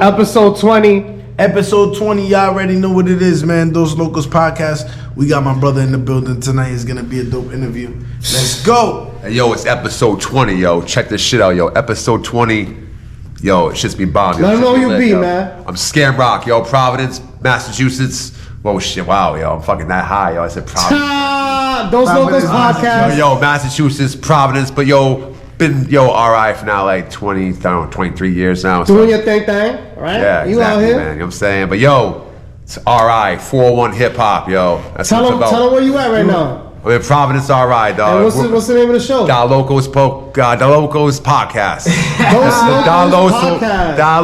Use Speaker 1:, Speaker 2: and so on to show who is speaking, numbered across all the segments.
Speaker 1: Episode 20.
Speaker 2: Episode 20, y'all already know what it is, man. Those Lokos podcast. We got my brother in the building tonight. It's gonna be a dope interview. Let's go.
Speaker 3: Hey, yo, it's episode 20, yo. Check this shit out, yo. Episode 20. Yo, it should be bomb.
Speaker 1: Let them know who you be, man.
Speaker 3: I'm Scamrock, yo. Providence, Massachusetts. Whoa, shit, wow, yo. I'm fucking that high, yo. I said Providence.
Speaker 1: Those Lokos podcast.
Speaker 3: Yo, Massachusetts, Providence. But, yo, been, RI for now like 23 years now. So.
Speaker 1: Doing your thing, right?
Speaker 3: Yeah,
Speaker 1: you
Speaker 3: exactly,
Speaker 1: out here?
Speaker 3: man. You know what I'm saying? But, yo, it's RI, 401 hip hop, yo. That's
Speaker 1: Tell
Speaker 3: what it's about.
Speaker 1: them where you at right now.
Speaker 3: I'm in Providence, RI, dog.
Speaker 1: And what's the name of the show?
Speaker 3: The Lokos podcast.
Speaker 1: Those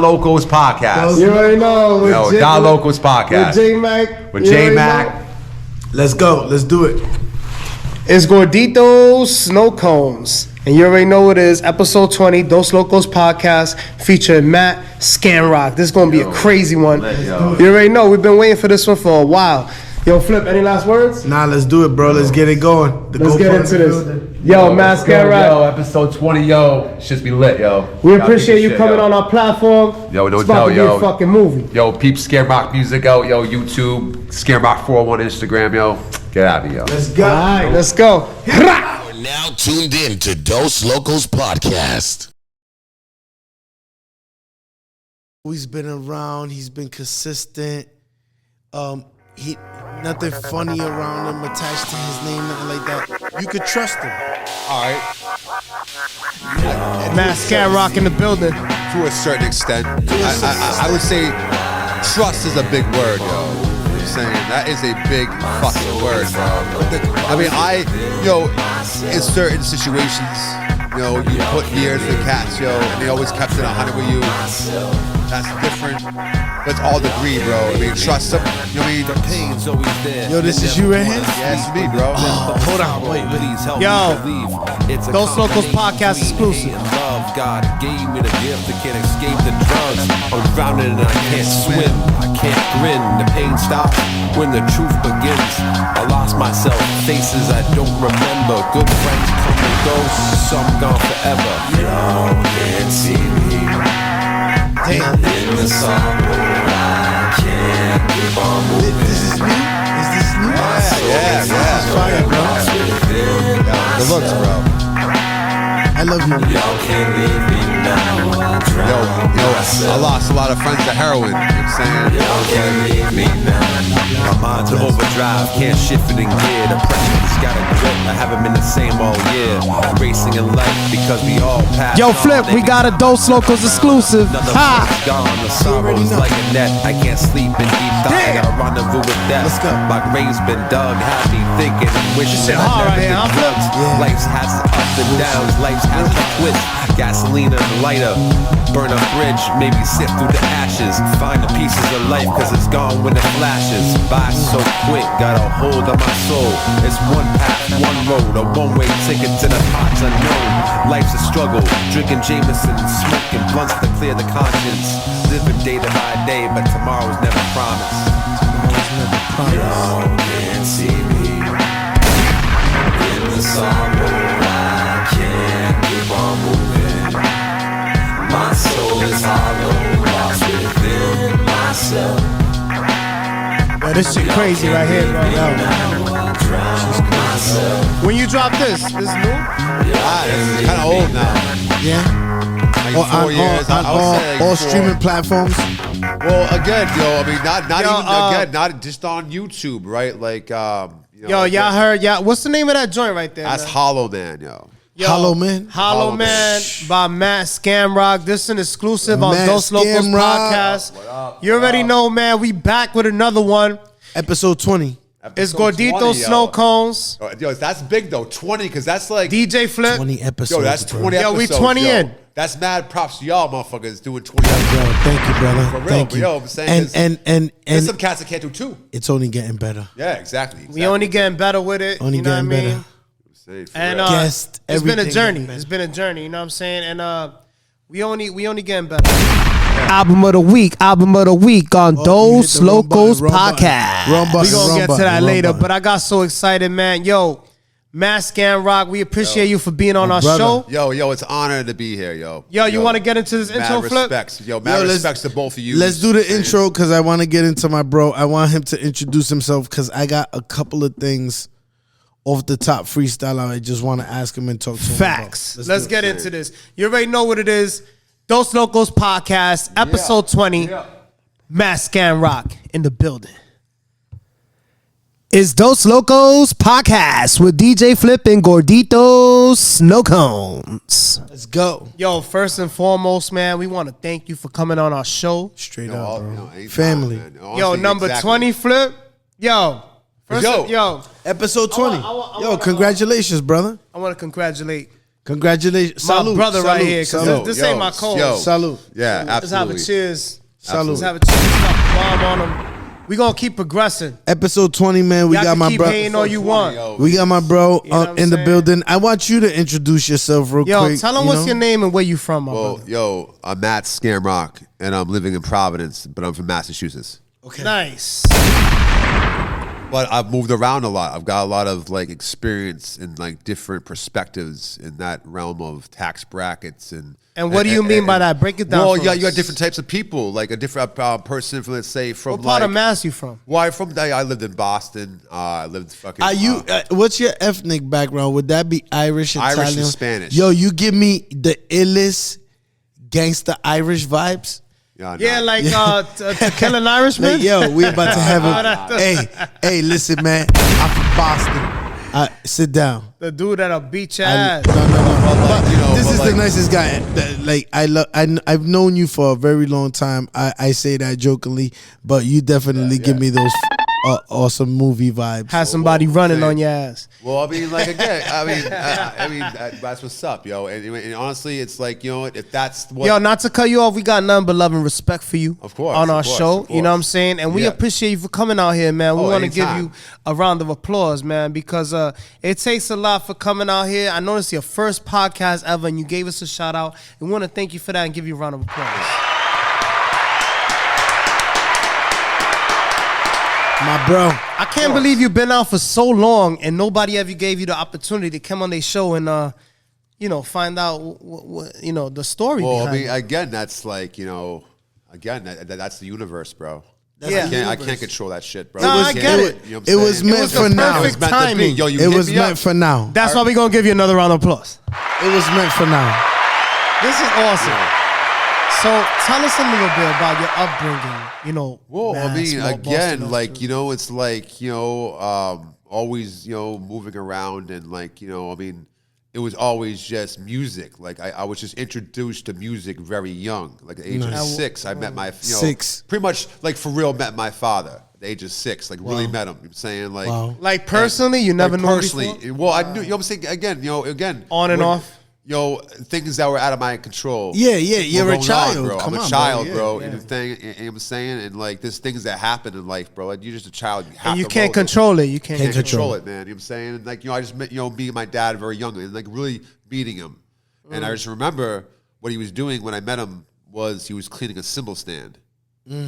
Speaker 3: Lokos podcast.
Speaker 1: You already know.
Speaker 3: Yo, Lokos podcast.
Speaker 1: With J-Mac.
Speaker 3: With J-Mac.
Speaker 2: Let's go. Let's do it.
Speaker 1: It's GORDITOSSNOCONES. And you already know what it is. Episode 20, Dos Lokos podcast, featuring Matt Scamrock. This is going to be a crazy one. You already know. We've been waiting for this one for a while. Yo, Flip, any last words?
Speaker 2: Nah, let's do it, bro. Let's get it going.
Speaker 1: Let's get into this. Yo, Matt Scamrock.
Speaker 3: Yo, episode 20, yo. Shit's be lit, yo.
Speaker 1: We appreciate you coming on our platform.
Speaker 3: Yo, no
Speaker 1: it's about
Speaker 3: doubt,
Speaker 1: to be a fucking movie.
Speaker 3: Yo, peep Scamrock music out, yo. YouTube, Scamrock 401 Instagram, yo. Get out of here, yo.
Speaker 2: Let's go.
Speaker 1: All right, let's go.
Speaker 4: Now tuned in to Dos Lokos podcast.
Speaker 2: He's been around. He's been consistent. He nothing funny around him attached to his name, nothing like that. You could trust him.
Speaker 3: All right.
Speaker 1: Matt Scamrock in the building.
Speaker 3: To a certain extent. I would say trust is a big word, yo. Saying that is a big fucking word, bro. I mean, in certain situations, you put years with cats, yo, and they always kept it 100 with you. That's different. Let's all agree, bro. I mean, trust them. You know what I mean?
Speaker 2: Yo, this is you right here?
Speaker 3: Yeah, it's me, bro.
Speaker 2: Hold on, wait.
Speaker 1: Yo, Dos Lokos podcast exclusive.
Speaker 5: God gave me the gift that can't escape the drugs. I'm drowning and I can't swim. I can't grin. The pain stops when the truth begins. I lost myself. Faces I don't remember. Good friends come and go. Some gone forever. Y'all can't see me. Damn. In the sorrow, I can't keep on moving.
Speaker 2: This is me? Is this me?
Speaker 3: Yeah.
Speaker 2: That's fire, bro.
Speaker 3: Good looks, bro.
Speaker 2: I love you.
Speaker 5: Y'all can't leave me now.
Speaker 3: Yo, I lost a lot of friends to heroin. You know what I'm saying?
Speaker 5: Y'all can't leave me now. My mind's in overdrive, can't shift it in gear. The pressure's got a grip, I haven't been the same all year. Racing in life because we all pass.
Speaker 1: Yo, Flip, we got a Dos Lokos exclusive.
Speaker 5: Ha! Gone, the sorrow's like a net. I can't sleep in deep thought. I got a rendezvous with death.
Speaker 2: Let's go.
Speaker 5: My grave's been dug, had me thinking and wishing that I
Speaker 1: hard
Speaker 5: never
Speaker 1: right
Speaker 5: did
Speaker 1: here,
Speaker 5: drugs.
Speaker 2: Yeah.
Speaker 5: Life's has ups and downs, life's has a twist. Gasoline and lighter, burn a bridge, maybe sift through the ashes. Find the pieces of life, cause it's gone when it flashes. By so quick, got a hold on my soul. It's one path, one road, a one-way ticket to the parts unknown. Life's a struggle, drinking Jameson, smoking blunts to clear the conscience. Living day to by day, but tomorrow's never promised. Y'all can't see me in the sorrow. I can't keep on moving. My soul is hollow, lost within myself.
Speaker 2: Yo, this shit crazy right here, bro. Yo.
Speaker 1: When you drop this new?
Speaker 3: It's kind of old now.
Speaker 2: Yeah.
Speaker 3: Like
Speaker 2: On
Speaker 3: 4 years. I would say like
Speaker 2: all
Speaker 3: 4.
Speaker 2: streaming platforms.
Speaker 3: Well, again, I mean, not
Speaker 1: Yo,
Speaker 3: just on YouTube, right? Like,
Speaker 1: Yo, y'all heard? What's the name of that joint right there?
Speaker 3: That's
Speaker 1: man?
Speaker 3: Hollow Man, yo.
Speaker 1: Yo,
Speaker 2: Hollow Man?
Speaker 1: Hollow Man by Matt Scamrock. This is an exclusive on
Speaker 2: Matt
Speaker 1: Dos Lokos
Speaker 2: Scamrock.
Speaker 1: podcast. You already know, man. We back with another one.
Speaker 2: Episode 20.
Speaker 1: It's
Speaker 3: Episode 20,
Speaker 1: Gorditos
Speaker 3: yo.
Speaker 1: Snow Cones.
Speaker 3: Yo, that's big though. 20, because that's like
Speaker 1: DJ Flip.
Speaker 2: 20 episodes.
Speaker 3: Yo, that's 20
Speaker 1: Yo, we
Speaker 3: episodes.
Speaker 1: 20
Speaker 3: yo.
Speaker 1: in.
Speaker 3: That's mad props to y'all motherfuckers doing 20 episodes.
Speaker 2: Yo, thank you, brother.
Speaker 3: For real,
Speaker 2: Thank
Speaker 3: but
Speaker 2: you.
Speaker 3: yo, I'm saying
Speaker 2: and
Speaker 3: there's some cats that can't do 2.
Speaker 2: it's only getting better.
Speaker 3: Yeah, exactly.
Speaker 1: We only getting better with it.
Speaker 2: Only
Speaker 1: you know what I
Speaker 2: getting
Speaker 1: mean?
Speaker 2: better.
Speaker 1: And
Speaker 2: Guest,
Speaker 1: it's been a
Speaker 2: everything
Speaker 1: journey.
Speaker 2: getting better.
Speaker 1: It's been a journey. You know what I'm saying? And we only getting better. Album of the week on Dos
Speaker 2: you hit the wrong
Speaker 1: Lokos
Speaker 2: button, wrong button.
Speaker 1: podcast.
Speaker 2: Wrong button,
Speaker 1: We gonna
Speaker 2: wrong
Speaker 1: get to
Speaker 2: button,
Speaker 1: that
Speaker 2: wrong
Speaker 1: later,
Speaker 2: button.
Speaker 1: but I got so excited, man. Yo, Matt Scamrock, we appreciate you for being on our show.
Speaker 3: Yo, it's an honor to be here, yo.
Speaker 1: Yo, you want to get into this intro, Flip?
Speaker 3: Mad respects to both of you.
Speaker 2: Let's do the intro because I want to get into my bro. I want him to introduce himself because I got a couple of things off the top freestyle. I just want to ask him and talk to him.
Speaker 1: Facts. Let's get into this. You already know what it is. Dos Lokos Podcast, episode 20. Matt Scamrock in the building. It's Dos Lokos Podcast with DJ Flip and GORDITOSSNOCONES.
Speaker 2: Let's go.
Speaker 1: Yo, first and foremost, man, we want to thank you for coming on our show.
Speaker 2: Straight up, bro. Family.
Speaker 3: Honestly,
Speaker 1: Yo, number 20, Flip. Yo.
Speaker 2: Episode 20. Yo, congratulations, brother.
Speaker 1: I want to congratulate
Speaker 2: Congratulations.
Speaker 1: my
Speaker 2: Salute.
Speaker 1: brother right here, because this ain't my
Speaker 3: Yo.
Speaker 1: co-host.
Speaker 2: Salute.
Speaker 3: Yeah,
Speaker 1: Let's have a
Speaker 3: absolutely.
Speaker 1: cheers.
Speaker 2: Salute.
Speaker 1: Let's have a cheers. Bomb on him. We gonna keep progressing.
Speaker 2: Episode 20, man. We
Speaker 1: Y'all
Speaker 2: got
Speaker 1: can
Speaker 2: my
Speaker 1: keep
Speaker 2: bro.
Speaker 1: hating all you want.
Speaker 2: We got my bro
Speaker 1: You know what I'm
Speaker 2: in the
Speaker 1: saying?
Speaker 2: building. I want you to introduce yourself real
Speaker 1: Yo,
Speaker 2: quick.
Speaker 1: tell them what's your name and where you from, my brother.
Speaker 3: Yo, I'm Matt Scamrock, and I'm living in Providence, but I'm from Massachusetts.
Speaker 2: Okay.
Speaker 1: Nice.
Speaker 3: But I've moved around a lot. I've got a lot of like experience and like different perspectives in that realm of tax brackets and.
Speaker 1: And what do you mean by that? Break it down.
Speaker 3: Well,
Speaker 1: for
Speaker 3: yeah,
Speaker 1: us.
Speaker 3: you got different types of people. Like a different person from, let's say, from
Speaker 1: What part
Speaker 3: like.
Speaker 1: of Mass you from?
Speaker 3: Well, I lived in Boston. I lived fucking.
Speaker 2: Are you? What's your ethnic background? Would that be Irish,
Speaker 3: Irish
Speaker 2: Italian,
Speaker 3: and Spanish.
Speaker 2: Yo, you give me the illest gangsta Irish vibes.
Speaker 1: Yeah, like to kill an Irishman.
Speaker 2: Like, yo, we about to have a. hey, listen, man. I'm from Boston. Sit down.
Speaker 1: The dude that'll beat your ass.
Speaker 2: No. This is the
Speaker 3: like- nicest
Speaker 2: nicest guy. Like I've known you for a very long time. I say that jokingly, but you definitely give me those awesome movie vibes.
Speaker 1: Have somebody running on your ass.
Speaker 3: Well, I mean, like again, that's what's up, yo. And honestly, it's like, you know, if that's what.
Speaker 1: Yo, not to cut you off, we got nothing but love and respect for you.
Speaker 3: Of course,
Speaker 1: on our
Speaker 3: of course,
Speaker 1: show.
Speaker 3: of
Speaker 1: You know what I'm
Speaker 3: course.
Speaker 1: saying? And we
Speaker 3: Yeah.
Speaker 1: appreciate you for coming out here, man. We
Speaker 3: Oh,
Speaker 1: want to give
Speaker 3: anytime.
Speaker 1: you a round of applause, man, because it takes a lot for coming out here. I know it's your first podcast ever, and you gave us a shout out. We want to thank you for that and give you a round of applause.
Speaker 2: My bro.
Speaker 1: I can't believe you've been out for so long and nobody ever gave you the opportunity to come on their show and, find out what the story
Speaker 3: Well,
Speaker 1: behind
Speaker 3: I mean,
Speaker 1: it.
Speaker 3: again, that's like, that's the universe, bro.
Speaker 1: Yeah.
Speaker 3: I can't control that shit, bro.
Speaker 1: No, I
Speaker 3: can't-
Speaker 1: get it.
Speaker 3: You know what I'm
Speaker 2: It was
Speaker 3: saying?
Speaker 2: meant
Speaker 1: was
Speaker 2: for
Speaker 1: the
Speaker 2: now.
Speaker 3: It was
Speaker 1: perfect
Speaker 3: meant to be.
Speaker 1: timing.
Speaker 3: Yo, you
Speaker 2: It
Speaker 3: hit
Speaker 2: was
Speaker 3: me
Speaker 2: meant
Speaker 3: up.
Speaker 2: for now.
Speaker 1: That's why we're going to give you another round of applause.
Speaker 2: It was meant for now.
Speaker 1: This is awesome. So tell us a little bit about your upbringing,
Speaker 3: Well, I
Speaker 1: Mass,
Speaker 3: mean,
Speaker 1: small
Speaker 3: again,
Speaker 1: Boston,
Speaker 3: like, it's like, always, moving around and like, it was always just music. Like I was just introduced to music very young. Like at the age of 6, I met my,
Speaker 2: 6.
Speaker 3: pretty much like for real met my father at the age of 6, like really met him. You know what I'm saying? Like,
Speaker 2: Wow.
Speaker 1: Like personally, you never knew him
Speaker 3: personally.
Speaker 1: before?
Speaker 3: Well, I knew, what I'm saying? Again,
Speaker 1: On and off?
Speaker 3: Things that were out of my control.
Speaker 2: Yeah, you're
Speaker 3: were
Speaker 2: a
Speaker 3: going
Speaker 2: child.
Speaker 3: on, bro.
Speaker 2: Come
Speaker 3: I'm a
Speaker 2: on,
Speaker 3: child,
Speaker 2: bro.
Speaker 3: bro.
Speaker 2: Yeah.
Speaker 3: And the thing, you know what I'm saying? And like, there's things that happen in life, bro. Like, you're just a child. You have
Speaker 1: And you
Speaker 3: to
Speaker 1: can't
Speaker 3: roll with it.
Speaker 1: control it. You can't
Speaker 3: Can't
Speaker 1: control
Speaker 3: control it, man. You know what I'm saying? And like, I just met, me and my dad very young and like really meeting him. And I just remember what he was doing when I met him was he was cleaning a cymbal stand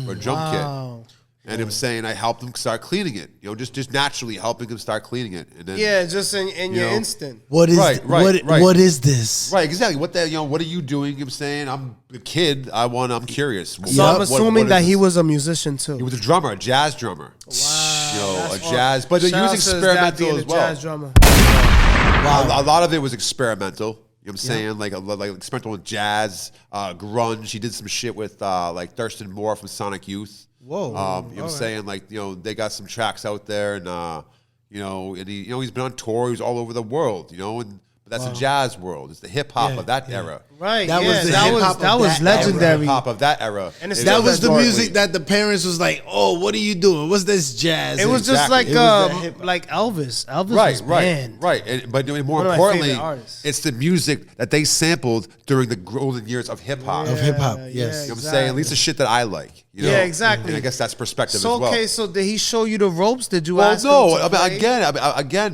Speaker 3: for a drum kit. And I'm saying I helped him start cleaning it. Just naturally helping him start cleaning it. And then
Speaker 1: Yeah, just in your
Speaker 3: know.
Speaker 1: instant.
Speaker 2: What is
Speaker 3: Right.
Speaker 2: what is this?
Speaker 3: Right, exactly. What are you doing? You know what I'm saying? I'm a kid. I'm curious.
Speaker 1: So I'm assuming that he was a musician too.
Speaker 3: He was a drummer, a jazz drummer.
Speaker 1: Wow.
Speaker 3: A jazz, but he was experimental as well.
Speaker 1: Jazz drummer.
Speaker 3: A lot of it was experimental. You know what I'm saying? Like experimental with jazz, grunge. He did some shit with like Thurston Moore from Sonic Youth.
Speaker 2: Whoa.
Speaker 3: You know what I'm saying? Like, they got some tracks out there and and he's been on tour, he was all over the world, but that's the jazz world. It's the hip hop of that era.
Speaker 1: Right.
Speaker 2: That
Speaker 1: yeah,
Speaker 2: was the
Speaker 1: that
Speaker 2: hip-hop
Speaker 1: was
Speaker 2: of
Speaker 1: that was
Speaker 2: that
Speaker 1: legendary.
Speaker 3: Hip hop of that era.
Speaker 1: And it's
Speaker 3: It
Speaker 1: still
Speaker 2: That was the
Speaker 3: historically-
Speaker 2: music that the parents was like, "Oh, what are you doing? What's this jazz?"
Speaker 1: It was just
Speaker 3: Exactly.
Speaker 1: like
Speaker 3: It
Speaker 2: was that hip-hop.
Speaker 1: like Elvis. Elvis
Speaker 3: Right,
Speaker 1: was
Speaker 3: right,
Speaker 1: banned.
Speaker 3: right. But more
Speaker 1: One of my
Speaker 3: importantly,
Speaker 1: favorite artists.
Speaker 3: it's the music that they sampled during the golden years of hip hop.
Speaker 2: Of hip hop,
Speaker 1: Yeah,
Speaker 2: yes.
Speaker 3: You know what I'm saying? At least the shit that I like.
Speaker 1: Yeah, exactly.
Speaker 3: And I guess that's perspective
Speaker 1: So
Speaker 3: as well.
Speaker 1: okay, so did he show you the ropes? Did you
Speaker 3: Well,
Speaker 1: ask
Speaker 3: no.
Speaker 1: him to play?
Speaker 3: Again,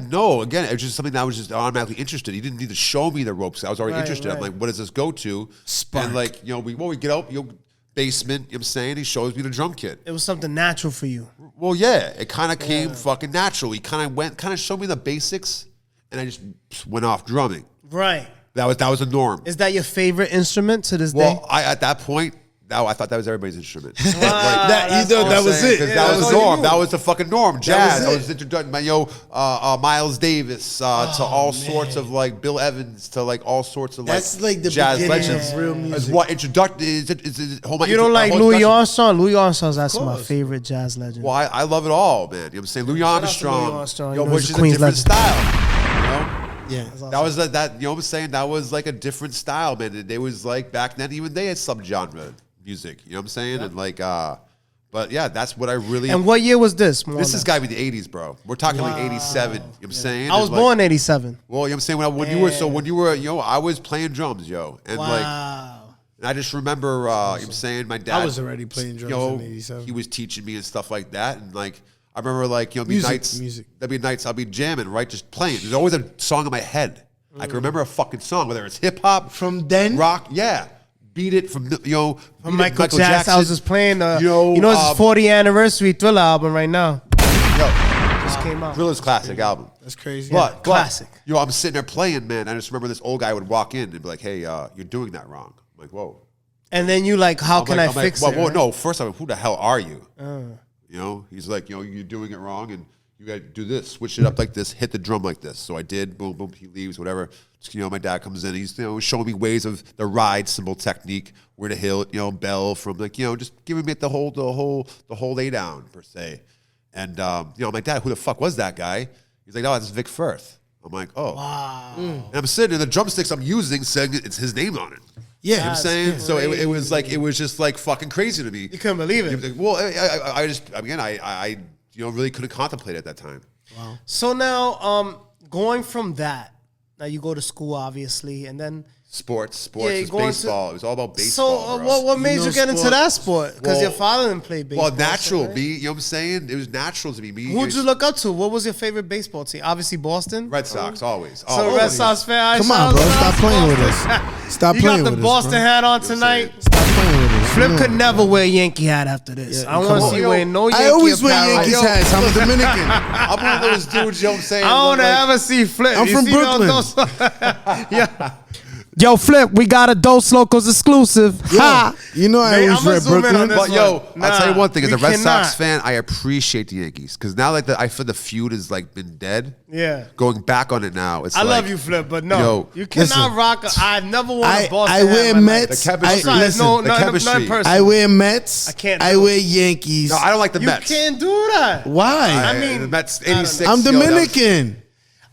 Speaker 3: it was just something that I was just automatically interested. He didn't need to show me the ropes. I was already
Speaker 1: Right,
Speaker 3: interested. I'm
Speaker 1: right.
Speaker 3: like, what does this go to?
Speaker 2: Spark.
Speaker 3: And like, we get out, basement. You know what I'm saying? He shows me the drum kit.
Speaker 1: It was something natural for you.
Speaker 3: Well, yeah, it kind of came fucking natural. He kind of showed me the basics. and I just went off drumming.
Speaker 1: Right.
Speaker 3: That was the norm.
Speaker 1: Is that your favorite instrument to this day?
Speaker 3: Well, at that point, I thought that was everybody's instrument.
Speaker 1: Wow,
Speaker 2: that was it.
Speaker 3: Because
Speaker 1: Yeah,
Speaker 3: that was the norm. That was the fucking norm. Jazz. I was introduced by Miles Davis to all sorts of like Bill Evans to like all sorts of
Speaker 2: That's like the
Speaker 3: jazz
Speaker 2: beginning
Speaker 3: legends.
Speaker 2: of real music.
Speaker 3: Is what is
Speaker 1: You don't like Louis Armstrong? Louis Armstrong's actually my favorite jazz legend.
Speaker 3: Well, I love it all, man. You know what I'm saying? Louis Armstrong,
Speaker 1: Armstrong,
Speaker 3: yo,
Speaker 1: you know,
Speaker 3: which
Speaker 1: he's
Speaker 3: is
Speaker 1: a
Speaker 3: a
Speaker 1: Queen's
Speaker 3: different
Speaker 1: legend.
Speaker 3: style. You know?
Speaker 2: Yeah.
Speaker 3: That was that. You know what I'm saying? That was like a different style, man. And it was like back then, even they had subgenre music. You know what I'm saying? And like, but yeah, that's what I really.
Speaker 1: And what year was this?
Speaker 3: This has got to be the 80s, bro. We're talking like 87. You know what I'm saying?
Speaker 1: I was
Speaker 3: And, like,
Speaker 1: born in 87.
Speaker 3: Well, you know what I'm saying? When you were, I was playing drums, yo. And like, and I just remember, you know what I'm saying? My dad.
Speaker 2: I was already playing drums in 87.
Speaker 3: He was teaching me and stuff like that. And like, I remember like, there'd be nights I'll be jamming, right? Just playing. There's always a song in my head. I can remember a fucking song, whether it's hip hop.
Speaker 2: From then?
Speaker 3: Rock, yeah. Beat It from,
Speaker 1: From Michael Jackson. I was just playing it's his 40th anniversary Thriller album right now. Just came out.
Speaker 3: Thriller's classic album.
Speaker 2: That's crazy.
Speaker 1: But classic.
Speaker 3: I'm sitting there playing, man. I just remember this old guy would walk in and be like, hey, you're doing that wrong. I'm like, whoa.
Speaker 1: And then you like, how can I fix it?
Speaker 3: Well, no, first I'm like, who the hell are you? He's like, you're doing it wrong and you got to do this, switch it up like this, hit the drum like this. So I did, boom, boom, he leaves, whatever. My dad comes in, he's showing me ways of the ride cymbal technique, where to hit, bell from like, just giving me the whole lay down per se. And my dad, who the fuck was that guy? He's like, oh, that's Vic Firth. I'm like, oh. Wow. And I'm sitting in the drumsticks I'm using saying it's his name on it.
Speaker 2: Yeah.
Speaker 3: You know what I'm saying?
Speaker 1: Crazy.
Speaker 3: So it was like, it was just like fucking crazy to me.
Speaker 1: You couldn't believe it.
Speaker 3: Well, I really couldn't contemplate it at that time.
Speaker 2: Wow.
Speaker 1: So now, going from that, now you go to school, obviously, and then
Speaker 3: Sports
Speaker 1: Yeah,
Speaker 3: was
Speaker 1: going
Speaker 3: baseball. It was all about baseball.
Speaker 1: So,
Speaker 3: bro.
Speaker 1: what made you get into
Speaker 2: sport.
Speaker 1: that sport? Because your father didn't play baseball.
Speaker 3: Well, natural.
Speaker 1: right?
Speaker 3: Me, you know what I'm saying? It was natural to me.
Speaker 1: Who'd you look up to? What was your favorite baseball team? Obviously, Boston.
Speaker 3: Red Sox, always.
Speaker 1: So, Red Sox fan.
Speaker 2: Come on, bro. Stop playing with us. Stop
Speaker 1: You
Speaker 2: playing
Speaker 1: got
Speaker 2: with
Speaker 1: the
Speaker 2: us.
Speaker 1: Boston hat on tonight.
Speaker 2: Stop playing with us.
Speaker 1: Flip could never wear a Yankee hat after this.
Speaker 2: Yeah,
Speaker 1: I don't want to see you wearing no Yankee
Speaker 2: I always wear
Speaker 1: apparel.
Speaker 2: Yankees hats. I'm Dominican.
Speaker 3: I'm one of those dudes, you know what I'm saying?
Speaker 1: I don't
Speaker 3: like,
Speaker 1: ever see Flip.
Speaker 2: I'm
Speaker 1: You
Speaker 2: from
Speaker 1: see
Speaker 2: Brooklyn.
Speaker 1: Yeah. Yo, Flip, we got a Dos Locos exclusive. Ha!
Speaker 2: You know I
Speaker 1: Man,
Speaker 2: always
Speaker 1: I'ma
Speaker 2: read
Speaker 1: zoom in
Speaker 2: Brooklyn.
Speaker 1: on this
Speaker 3: But yo,
Speaker 1: one.
Speaker 3: I'll tell you one thing. As a
Speaker 1: we
Speaker 3: Red Sox
Speaker 1: cannot.
Speaker 3: fan, I appreciate the Yankees. Because now like I feel the feud has like been dead.
Speaker 1: Yeah.
Speaker 3: Going back on it now, it's
Speaker 1: I
Speaker 3: like,
Speaker 1: love you, Flip, but no.
Speaker 3: yo,
Speaker 1: You cannot
Speaker 2: listen.
Speaker 1: rock. I've never worn a Boston
Speaker 2: I
Speaker 1: hat
Speaker 2: wear
Speaker 1: in my life.
Speaker 2: Mets.
Speaker 3: The chemistry.
Speaker 1: I'm sorry,
Speaker 2: Listen,
Speaker 1: no,
Speaker 3: the
Speaker 1: not
Speaker 3: chemistry.
Speaker 1: personal.
Speaker 2: I wear Mets.
Speaker 1: I can't
Speaker 2: I
Speaker 1: do
Speaker 2: wear Yankees.
Speaker 3: No, I don't like the
Speaker 1: You
Speaker 3: Mets.
Speaker 1: can't do that.
Speaker 2: Why?
Speaker 1: I mean,
Speaker 3: the Mets
Speaker 1: I don't know.
Speaker 3: 86.
Speaker 2: I'm
Speaker 3: yo, that was-
Speaker 2: Dominican.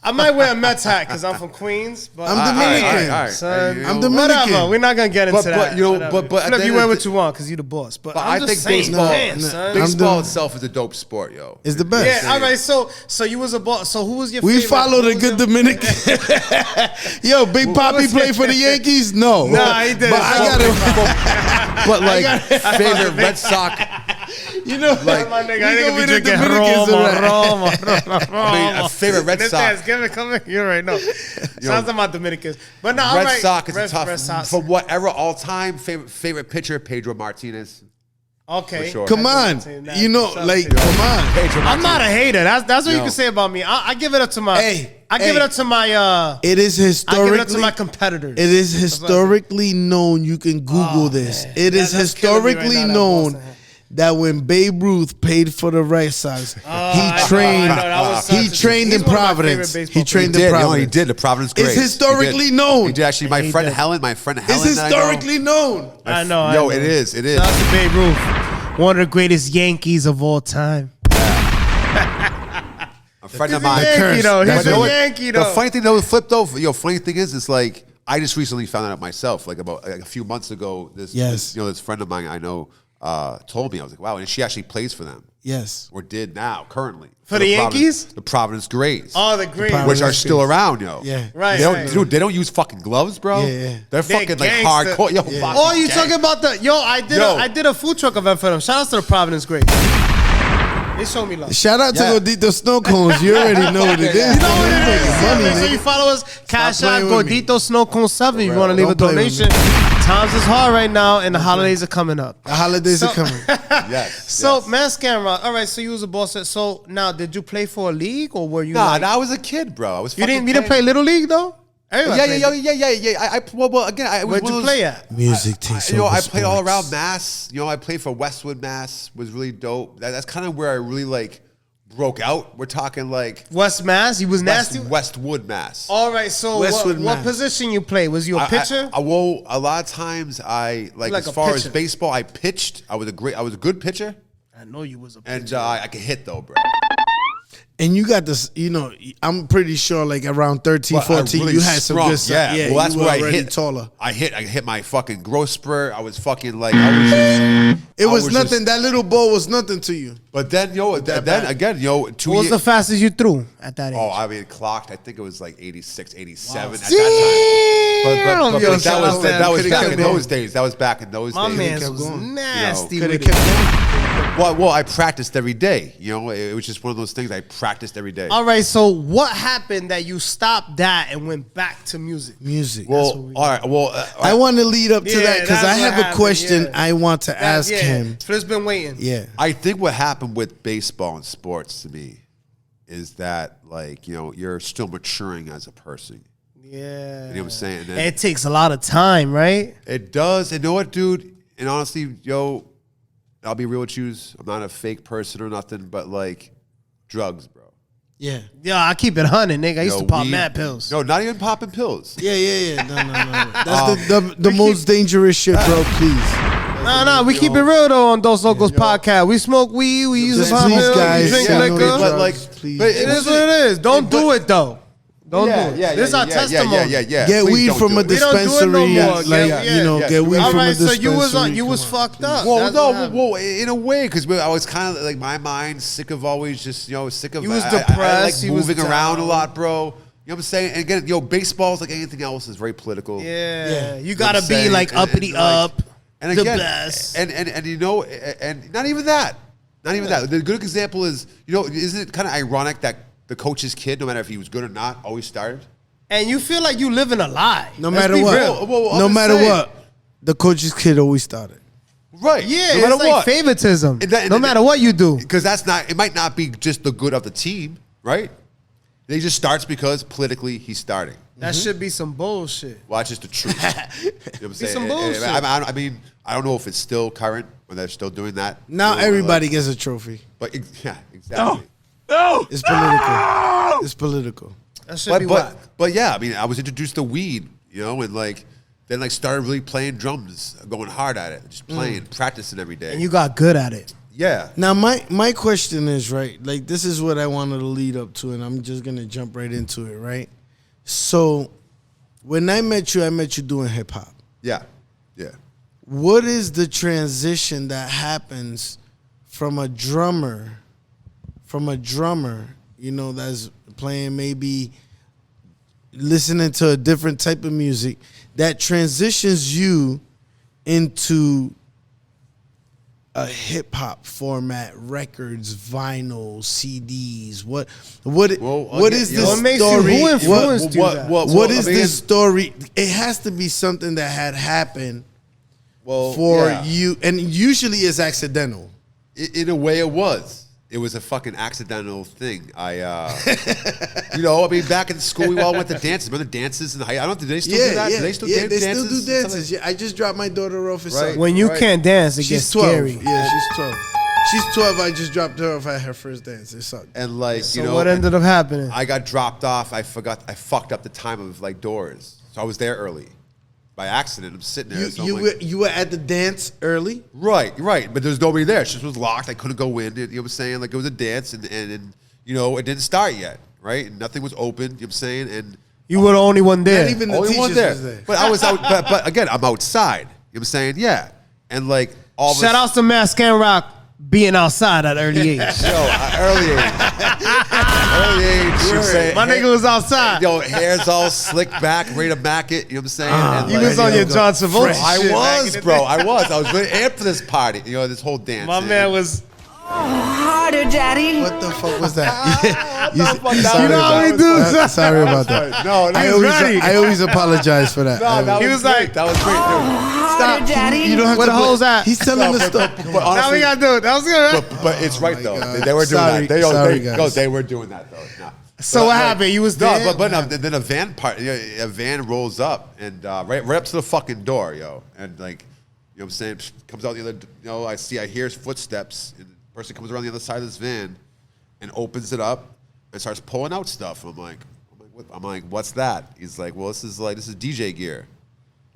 Speaker 1: I might wear a Mets hat because I'm from Queens. But
Speaker 2: I'm Dominican.
Speaker 3: all right.
Speaker 1: Son,
Speaker 3: You
Speaker 2: I'm
Speaker 3: know,
Speaker 2: Dominican.
Speaker 1: whatever. We're not gonna get into that.
Speaker 3: but, you know,
Speaker 1: Whatever.
Speaker 3: but at
Speaker 1: Flip,
Speaker 3: the
Speaker 1: you
Speaker 3: end
Speaker 1: wear
Speaker 3: of
Speaker 1: what
Speaker 3: the-
Speaker 1: you want because you the boss. But
Speaker 3: But
Speaker 1: I'm
Speaker 3: I
Speaker 1: just
Speaker 3: think
Speaker 1: saying,
Speaker 3: baseball,
Speaker 1: damn, son.
Speaker 3: baseball
Speaker 2: I'm
Speaker 3: itself is a dope sport, yo.
Speaker 2: It's the best.
Speaker 1: Yeah, all right. So you was a boss. So who was your?
Speaker 2: We
Speaker 1: favorite?
Speaker 2: followed
Speaker 1: Who
Speaker 2: a
Speaker 1: was
Speaker 2: good
Speaker 1: your-
Speaker 2: Dominican. Yo, Big Papi
Speaker 1: was
Speaker 2: played
Speaker 1: it?
Speaker 2: for the Yankees? No.
Speaker 1: Nah, he didn't.
Speaker 2: But I got it.
Speaker 3: But like favorite Red Sox,
Speaker 2: You know,
Speaker 3: Like,
Speaker 1: My nigga, I
Speaker 2: we
Speaker 1: nigga
Speaker 2: go
Speaker 1: be
Speaker 2: with the
Speaker 1: drinking
Speaker 2: Dominicans, alright.
Speaker 3: I mean, a favorite Red
Speaker 1: This
Speaker 3: Sox.
Speaker 1: Thanksgiving coming, you already know. Sounds like my Dominicans, but no,
Speaker 3: Red
Speaker 1: all right.
Speaker 3: Sox is
Speaker 1: Red
Speaker 3: a tough.
Speaker 1: Sox.
Speaker 3: From what era, all time favorite pitcher, Pedro Martinez.
Speaker 1: Okay,
Speaker 3: For sure.
Speaker 2: Come on. You know, like, come on.
Speaker 3: Pedro
Speaker 1: I'm not a
Speaker 3: Martinez.
Speaker 1: hater. That's what you
Speaker 3: No.
Speaker 1: can say about me. I give it up to my.
Speaker 2: Hey,
Speaker 1: I give it up to my.
Speaker 2: It is
Speaker 1: I give it up to
Speaker 2: historically.
Speaker 1: my competitors.
Speaker 2: It is historically known. You can Google this.
Speaker 1: man.
Speaker 2: It is
Speaker 1: That's killing me right
Speaker 2: historically
Speaker 1: now, that
Speaker 2: known
Speaker 1: Boston hat.
Speaker 2: that when Babe Ruth paid for the Red Sox,
Speaker 1: I
Speaker 2: he trained.
Speaker 1: know, that was
Speaker 2: He
Speaker 1: such a-
Speaker 2: trained
Speaker 1: he's
Speaker 2: in
Speaker 1: one of my
Speaker 2: Providence.
Speaker 1: favorite
Speaker 2: He
Speaker 1: baseball
Speaker 2: trained
Speaker 3: He
Speaker 2: in
Speaker 3: did.
Speaker 2: Providence.
Speaker 3: He did. The Providence
Speaker 2: It's
Speaker 3: Grays. He
Speaker 2: historically
Speaker 3: did.
Speaker 2: known.
Speaker 3: He did actually. My
Speaker 1: He
Speaker 3: friend
Speaker 1: did.
Speaker 3: Helen.
Speaker 2: It's
Speaker 3: that I know-
Speaker 2: historically known.
Speaker 1: I know.
Speaker 3: Yo,
Speaker 1: I know.
Speaker 3: it is. It is.
Speaker 1: That's the Babe Ruth, one of the greatest Yankees of all time.
Speaker 3: A friend of
Speaker 1: He's a
Speaker 3: mine.
Speaker 1: Yankee, though.
Speaker 3: But
Speaker 1: He's
Speaker 3: you know
Speaker 1: a
Speaker 3: what?
Speaker 1: Yankee,
Speaker 3: The
Speaker 1: though.
Speaker 3: funny thing, though, Flip, though, funny thing is, it's like I just recently found that out myself. Like about a few months ago, this this friend of mine I know told me. I was like, wow, and she actually plays for them.
Speaker 2: Yes.
Speaker 3: Or did now, currently.
Speaker 1: For the Yankees?
Speaker 3: The Providence Grays.
Speaker 1: Oh, the green.
Speaker 3: Which are still around, yo.
Speaker 2: Yeah.
Speaker 1: Right,
Speaker 3: They don't,
Speaker 1: right.
Speaker 3: Dude, they don't use fucking gloves, bro.
Speaker 2: Yeah.
Speaker 3: They're fucking like
Speaker 1: gangster.
Speaker 3: hardcore. Yo,
Speaker 2: Yeah.
Speaker 1: Oh, you talking about the I did a food truck event for them. Shout out to the Providence Grays. They showed me love.
Speaker 2: Shout out to
Speaker 3: Yeah.
Speaker 2: Gordito Snow Cones. You already know what it is.
Speaker 1: You know what it is.
Speaker 2: Money,
Speaker 1: Make sure
Speaker 2: nigga.
Speaker 1: you follow us. Cash out
Speaker 2: playing with me.
Speaker 1: Gordito Snow Cone 7 if you want to leave a
Speaker 2: Don't play with
Speaker 1: donation. Times is hard right now, and the holidays are coming up.
Speaker 2: The holidays are coming.
Speaker 3: Yes.
Speaker 1: So,
Speaker 3: yes.
Speaker 1: man, Scamrock. All right, so you was a boss. So now, did you play for a league, or were you?
Speaker 3: Nah,
Speaker 1: like,
Speaker 3: I was a kid, bro. I was.
Speaker 1: you didn't play little league though. Everybody
Speaker 3: Yeah. Well, again, I was
Speaker 1: Where'd
Speaker 3: one
Speaker 1: you
Speaker 3: of
Speaker 1: play
Speaker 3: those-
Speaker 1: at?
Speaker 2: Music takes
Speaker 3: You know,
Speaker 2: over
Speaker 3: I played all
Speaker 2: sports.
Speaker 3: around Mass. You know, I played for Westwood, Mass. Was really dope. That's kind of where I really like broke out. We're talking like
Speaker 1: West Mass. You was nasty.
Speaker 3: Westwood, Mass.
Speaker 1: All right. So
Speaker 2: Westwood
Speaker 1: what
Speaker 2: Mass.
Speaker 1: position you play? Was you a pitcher?
Speaker 3: Well, a lot of times I like
Speaker 1: Like
Speaker 3: as
Speaker 1: a
Speaker 3: far as
Speaker 1: pitcher.
Speaker 3: baseball, I pitched. I was a good pitcher,
Speaker 1: I know you was a pitcher.
Speaker 3: and I could hit though, bro.
Speaker 2: And you got this, you know, I'm pretty sure like around 13,
Speaker 3: Well, I
Speaker 2: 14,
Speaker 3: really
Speaker 2: you had some
Speaker 3: sprung.
Speaker 2: good stuff.
Speaker 3: Yeah, well, that's
Speaker 2: you were
Speaker 3: where I
Speaker 2: already
Speaker 3: hit.
Speaker 2: taller.
Speaker 3: I hit my fucking growth spurt. I was fucking like, I was just,
Speaker 2: It was
Speaker 3: just-
Speaker 2: nothing. That little ball was nothing to you.
Speaker 3: But then, then
Speaker 2: bad.
Speaker 3: again, 2
Speaker 1: what was
Speaker 3: years.
Speaker 1: the fastest you threw at that age?
Speaker 3: Oh, I mean, clocked. I think it was like 86, 87 at
Speaker 1: Damn,
Speaker 3: that time. But
Speaker 1: yo,
Speaker 3: that
Speaker 1: shout
Speaker 3: was
Speaker 1: out
Speaker 3: that was
Speaker 1: to
Speaker 3: back
Speaker 1: him.
Speaker 3: in those days. That was back in those
Speaker 1: My
Speaker 3: days.
Speaker 1: man
Speaker 2: kept
Speaker 1: was
Speaker 2: going.
Speaker 1: nasty
Speaker 3: You know,
Speaker 1: with
Speaker 2: Coulda
Speaker 1: it.
Speaker 2: kept going.
Speaker 3: Well, I practiced every day. You know, it was just one of those things. I practiced every day.
Speaker 1: All right. So what happened that you stopped that and went back to music?
Speaker 2: Music.
Speaker 3: Well, all right. Well,
Speaker 2: I want to lead up to
Speaker 1: Yeah,
Speaker 2: that because
Speaker 1: that's
Speaker 2: I
Speaker 1: what
Speaker 2: have a
Speaker 1: happened,
Speaker 2: question
Speaker 1: yeah.
Speaker 2: I want to ask him.
Speaker 1: Flip's been waiting.
Speaker 2: Yeah.
Speaker 3: I think what happened with baseball and sports to me is that, like, you know, you're still maturing as a person.
Speaker 1: Yeah.
Speaker 3: You know what I'm saying? And
Speaker 1: And it takes a lot of time, right?
Speaker 3: it does. And you know what, dude? And honestly, I'll be real with you. I'm not a fake person or nothing, but like drugs, bro.
Speaker 2: Yeah.
Speaker 1: Yeah, I keep it 100, nigga. I used to pop
Speaker 3: weed-
Speaker 1: mad pills.
Speaker 3: No, not even popping pills.
Speaker 2: Yeah. No. That's the most dangerous shit, bro. Please.
Speaker 1: No, we keep it real though on Dos Locos podcast. We smoke weed, we use
Speaker 2: Just
Speaker 1: a pop
Speaker 2: please,
Speaker 1: pill,
Speaker 2: guys,
Speaker 1: we drink
Speaker 2: yeah,
Speaker 1: liquor.
Speaker 2: no
Speaker 3: But
Speaker 2: drugs,
Speaker 3: like,
Speaker 2: please.
Speaker 3: but
Speaker 1: It is what it is. Don't do it though. Don't do it. This is our testimony.
Speaker 3: Yeah.
Speaker 2: Get
Speaker 3: Please
Speaker 2: weed
Speaker 3: don't
Speaker 2: from
Speaker 3: do
Speaker 2: a
Speaker 3: it.
Speaker 1: We don't do it
Speaker 2: dispensary.
Speaker 1: no more.
Speaker 2: Like,
Speaker 1: Yeah.
Speaker 2: you know,
Speaker 3: Yeah.
Speaker 2: get weed
Speaker 1: All
Speaker 2: from a
Speaker 1: right, so
Speaker 2: dispensary.
Speaker 1: you was
Speaker 2: Come on.
Speaker 1: fucked up.
Speaker 3: Well,
Speaker 1: That's
Speaker 3: no,
Speaker 1: what happened.
Speaker 3: well, in a way, because I was kind of like my mind sick of always just sick of.
Speaker 1: You was
Speaker 3: I
Speaker 1: depressed,
Speaker 3: like
Speaker 1: you was
Speaker 3: moving around a
Speaker 1: down.
Speaker 3: lot, bro. You know what I'm saying? And again, baseball's like anything else is very political.
Speaker 1: Yeah, you
Speaker 3: You know
Speaker 1: gotta
Speaker 3: what I'm
Speaker 1: be
Speaker 3: saying?
Speaker 1: like
Speaker 3: And-
Speaker 1: uppity
Speaker 3: and, like,
Speaker 1: up,
Speaker 3: and
Speaker 1: the
Speaker 3: again,
Speaker 1: best.
Speaker 3: and and not even that. Not even that. The good example is, isn't it kind of ironic that the coach's kid, no matter if he was good or not, always started?
Speaker 1: And you feel like you living a lie.
Speaker 2: No
Speaker 1: Let's
Speaker 2: matter
Speaker 1: be
Speaker 2: what.
Speaker 1: real.
Speaker 3: Well, I'm
Speaker 2: No
Speaker 3: just
Speaker 2: matter
Speaker 3: saying.
Speaker 2: what. The coach's kid always started.
Speaker 3: Right.
Speaker 1: Yeah,
Speaker 3: no matter
Speaker 1: it's like
Speaker 3: what.
Speaker 1: favoritism.
Speaker 3: And
Speaker 1: No matter what you do.
Speaker 3: Because it might not be just the good of the team, right? He just starts because politically he's starting.
Speaker 1: That should be some bullshit.
Speaker 3: Well, that's just the truth. You know what I'm saying?
Speaker 1: some bullshit.
Speaker 3: I mean, I don't know if it's still current or they're still doing that.
Speaker 2: Now
Speaker 3: You know,
Speaker 2: everybody gets a trophy.
Speaker 3: But yeah, exactly.
Speaker 2: It's political. It's political.
Speaker 1: That should be whack.
Speaker 3: But yeah, I mean, I was introduced to weed, and then started really playing drums, going hard at it, just playing, practicing every day.
Speaker 1: And you got good at it.
Speaker 3: yeah.
Speaker 2: Now my question is, right, like this is what I wanted to lead up to, and I'm just gonna jump right into it, right? So when I met you doing hip hop.
Speaker 3: Yeah.
Speaker 2: What is the transition that happens from a drummer, that's playing maybe listening to a different type of music that transitions you into a hip hop format, records, vinyl, CDs? What is this
Speaker 1: What makes you-
Speaker 2: story?
Speaker 1: who influenced you that?
Speaker 2: What is this story? It has to be something that had happened for you, and usually it's accidental.
Speaker 3: In a way, it was. It was a fucking accidental thing. I mean, back in school, we all went to dances. Remember dances in the high? I don't. Do they still do that? Do they still
Speaker 2: they
Speaker 3: dances?
Speaker 2: still do dances. Yeah, I just dropped my daughter off at
Speaker 3: Right.
Speaker 2: something.
Speaker 1: When you
Speaker 3: Right.
Speaker 1: can't dance, it
Speaker 2: She's
Speaker 1: gets
Speaker 2: 12.
Speaker 1: scary.
Speaker 2: Yeah, she's 12. She's 12. I just dropped her off at her first dance. It sucked.
Speaker 3: And
Speaker 1: So what ended up happening?
Speaker 3: I got dropped off. I fucked up the time of doors, so I was there early by accident. I'm sitting there. so I'm like,
Speaker 2: You were at the dance early?
Speaker 3: right, but there's nobody there. It just was locked. I couldn't go in. You know what I'm saying? Like it was a dance, and it didn't start yet, right? And nothing was open. You know what I'm saying? And
Speaker 1: You were the only one there.
Speaker 2: Not even the
Speaker 3: only one
Speaker 2: teachers
Speaker 3: there.
Speaker 2: was there.
Speaker 3: But I was out. But again, I'm outside. You know what I'm saying? Yeah. And all of
Speaker 1: Shout out to Matt Scamrock being outside at early age.
Speaker 3: early age. You know what I'm saying?
Speaker 1: My nigga was outside.
Speaker 3: Hair's all slicked back, ready to mac it. You know what I'm saying? And
Speaker 1: You was on your John Travolta
Speaker 3: I
Speaker 1: shit back in
Speaker 3: was,
Speaker 1: the
Speaker 3: bro.
Speaker 1: day.
Speaker 3: I was really amped for this party. This whole dance.
Speaker 1: My man was
Speaker 6: Harder, Daddy.
Speaker 2: What the fuck was that?
Speaker 1: You know how we do?
Speaker 2: Sorry about that.
Speaker 3: No,
Speaker 2: I always apologize for that.
Speaker 3: that
Speaker 1: He
Speaker 3: was
Speaker 1: was
Speaker 3: great.
Speaker 1: like,
Speaker 3: That was great.
Speaker 6: Harder, Daddy.
Speaker 2: You don't have
Speaker 1: Where
Speaker 2: to
Speaker 1: the
Speaker 2: put-
Speaker 1: hoes at?
Speaker 2: He's telling the story.
Speaker 3: But
Speaker 1: now
Speaker 3: honestly,
Speaker 1: we gotta do it. That was good.
Speaker 3: but it's right though.
Speaker 2: God.
Speaker 3: They were doing
Speaker 2: Sorry.
Speaker 3: that.
Speaker 2: Sorry, guys.
Speaker 3: They were doing that though. Nah.
Speaker 1: So what happened? You was there?
Speaker 3: No, but no, then a van rolls up and right up to the fucking door, yo, and like, you know what I'm saying, comes out the other, I hear his footsteps, and the person comes around the other side of this van, and opens it up and starts pulling out stuff. I'm like, what's that? He's like, well, this is DJ gear.